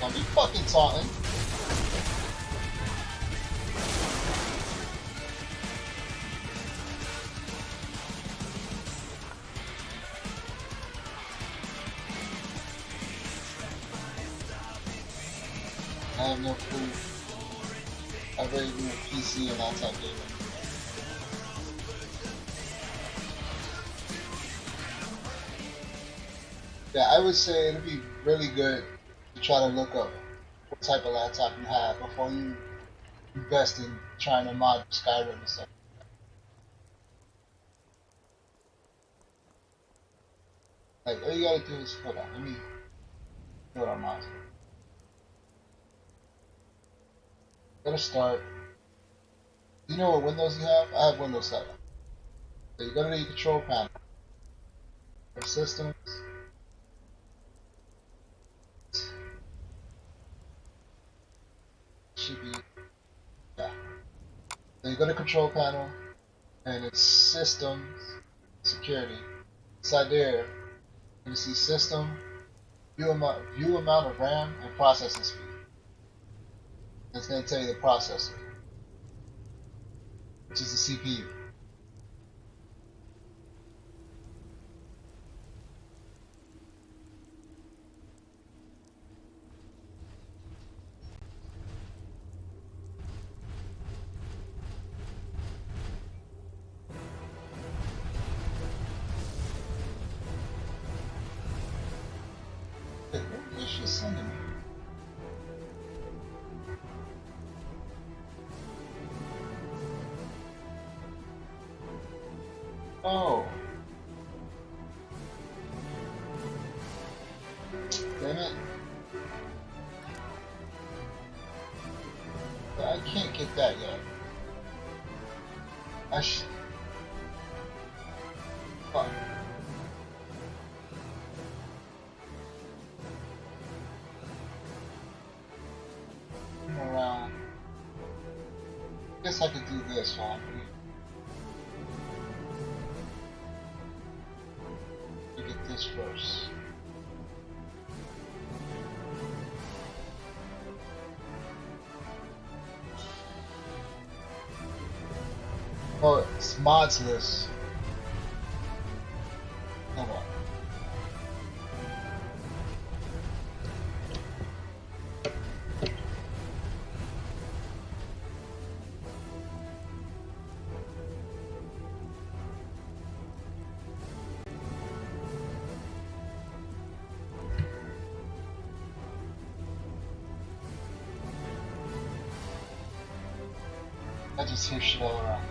Don't be fucking taunting. I have no clue. I really do a PC and laptop gaming. Yeah, I would say it'd be really good to try to look up what type of laptop you have before you invest in trying to mod Skyrim or something. Like, all you gotta do is, hold on, let me do it on mine. Gotta start. You know what Windows you have? I have Windows 7. So you go to your control panel. For systems. Should be, yeah. So you go to control panel, and it's systems, security. Inside there, you see system, view amount of RAM, and processing speed. It's going to tell you the processor, which is the CPU. What is she sending me? Oh. Damn it. I can't get that yet. I should. Fuck. Around. I guess I could do this one. Look at this first. Oh, it's mods list. Hold on. I just hear shit all around.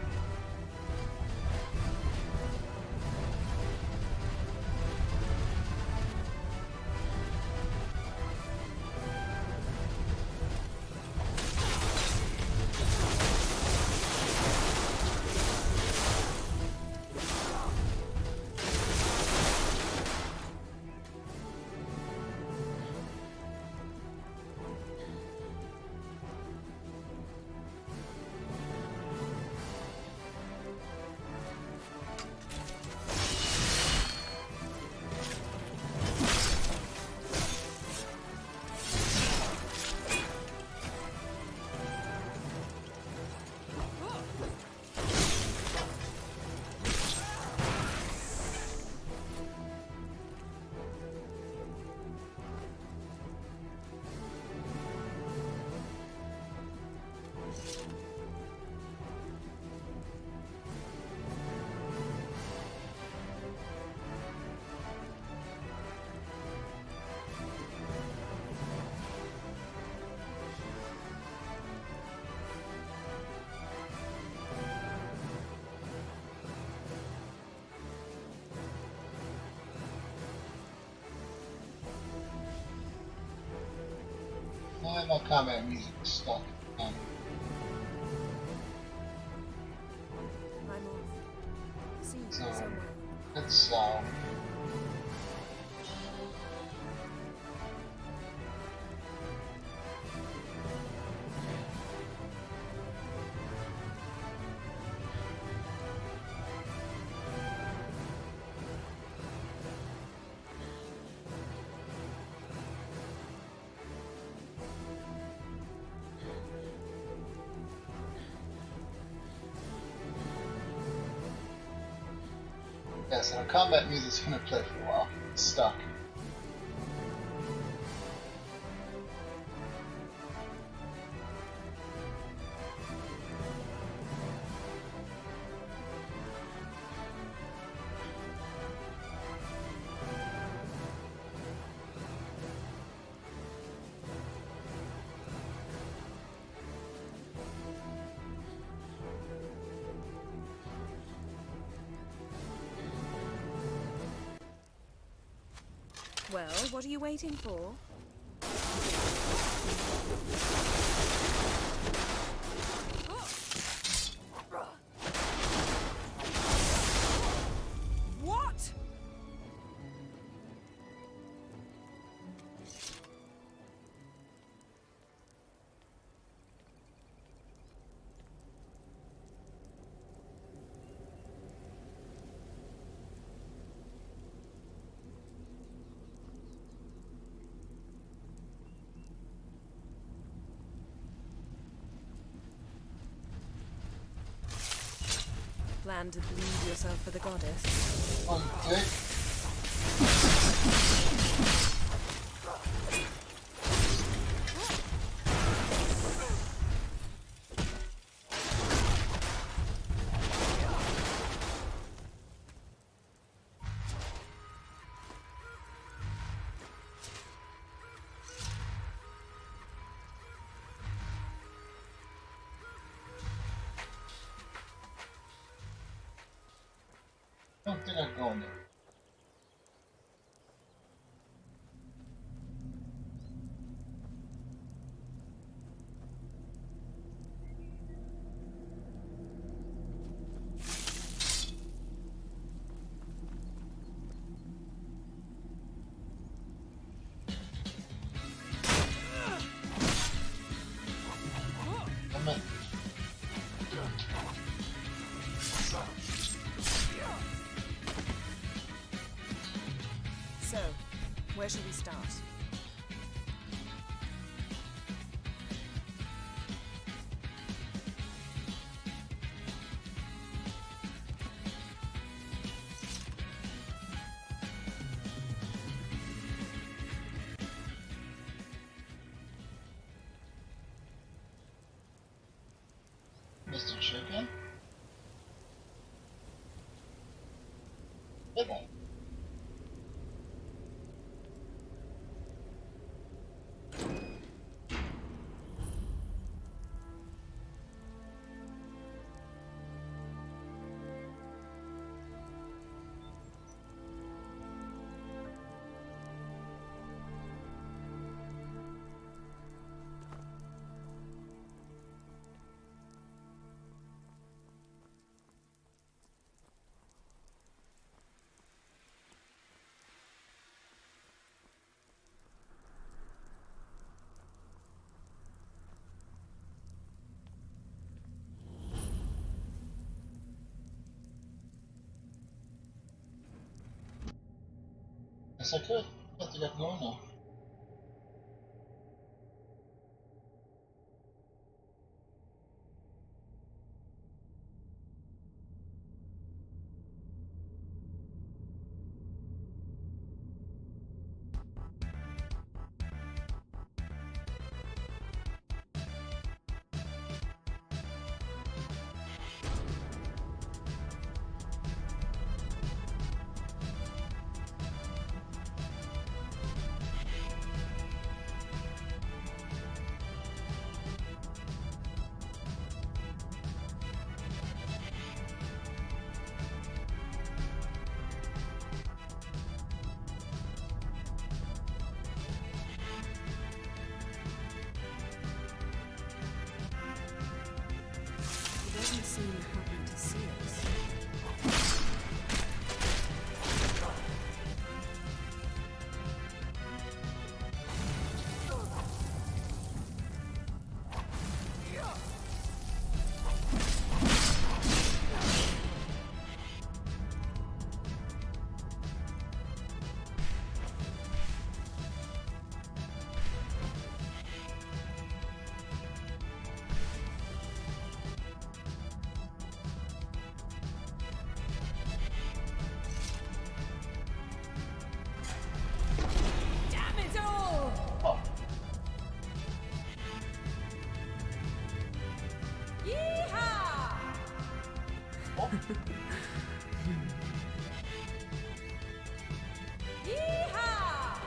And my combat music is stuck. I'm off. See you So somewhere. let's yeah, so the combat music's gonna play for a while. It's stuck. Well, what are you waiting for? What? Plan to bleed yourself for the goddess? Oh, dick. I don't think I'd go in there. Come in. So, where should we start? Mr. Chicken? Hey, guy. Yes, I could. I think I can go in now. He doesn't seem happy to see us. Damn it all! Oh, Yeehaw! oh. Yeehaw!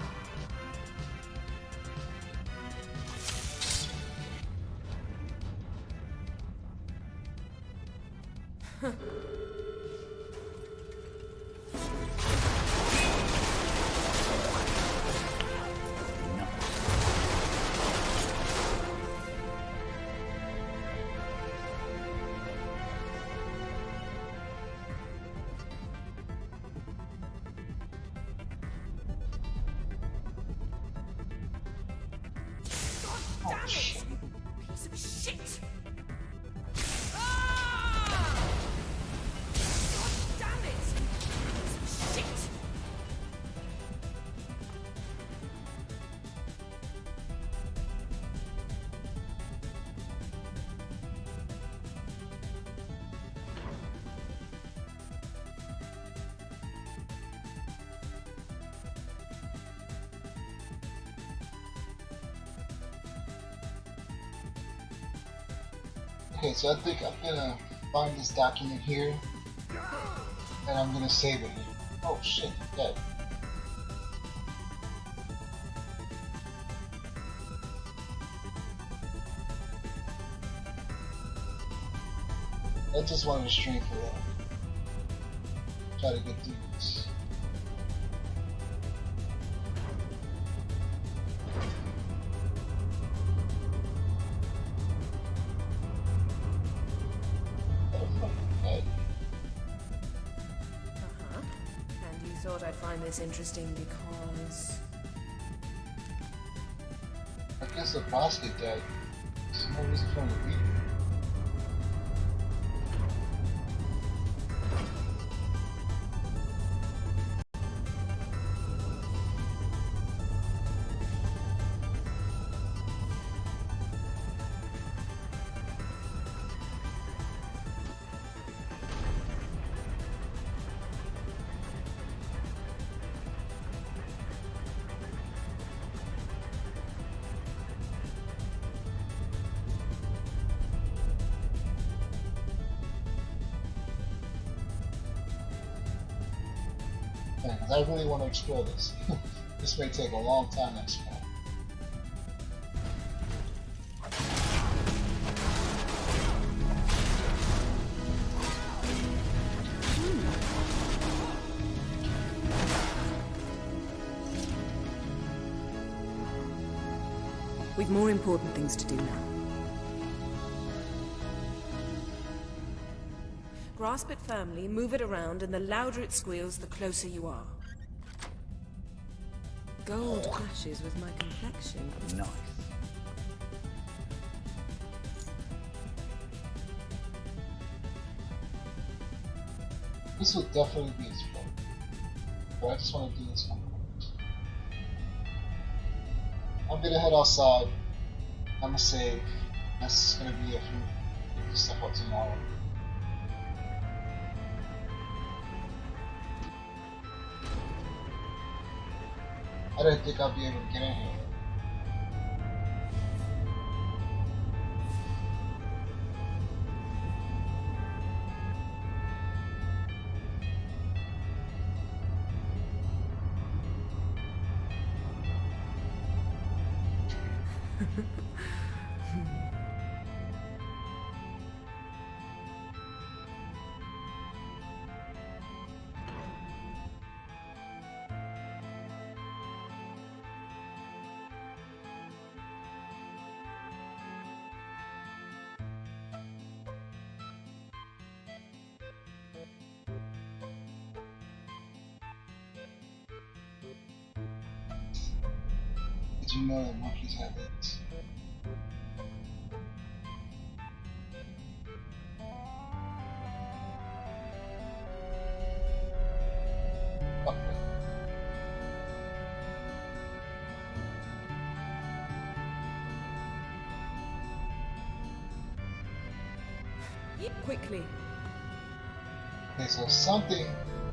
Okay, so I think I'm gonna find this document here, and I'm gonna save it here. Oh shit, dead. I just wanted to stream for that. Try to get through this. And you thought I'd find this interesting because... I guess the boss get dead. There's no reason for him to be here. Because I really want to explore this. This may take a long time to explore. We've more important things to do now. Grasp it firmly, move it around, and the louder it squeals, the closer you are. Gold clashes with my complexion. Nice. This will definitely be explored. But I just want to do this one. I'm gonna head outside. I'm gonna save. That's gonna be it for me. Pick this stuff up tomorrow. I didn't think I'd be able to get in here. Did you know that monkeys have eggs? Quickly. Okay, so something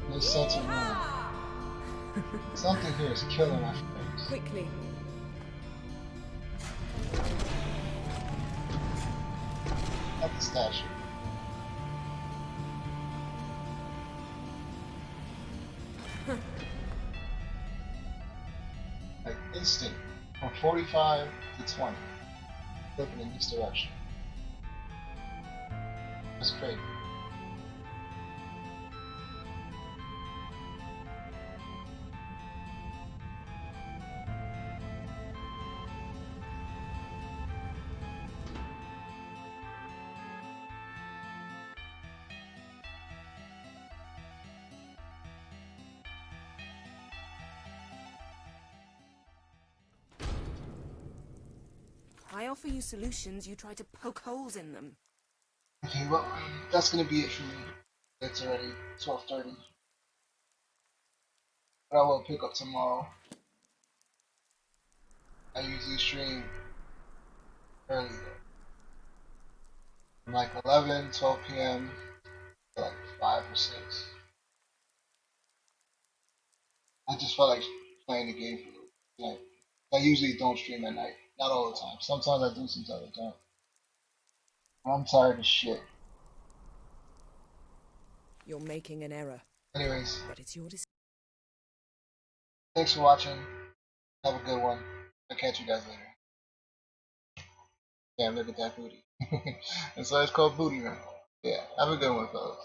in this sense of room. Something here is killing my face. Quickly. Not the statue. Like instant, from 45 to 20, flipping in this direction. That's crazy. I offer you solutions, you try to poke holes in them. Okay, well, that's gonna be it for me. It's already 12:30. But I will pick up tomorrow. I usually stream early though. From like 11, 12 p.m. to like 5 or 6. I just felt like playing the game for a little bit. I usually don't stream at night. Not all the time. Sometimes I do, sometimes I don't. I'm tired of shit. You're making an error. Anyways, But it's your decision. thanks for watching. Have a good one. I'll catch you guys later. Yeah, look at that booty. And so it's called Bootyrim. Yeah, have a good one, folks.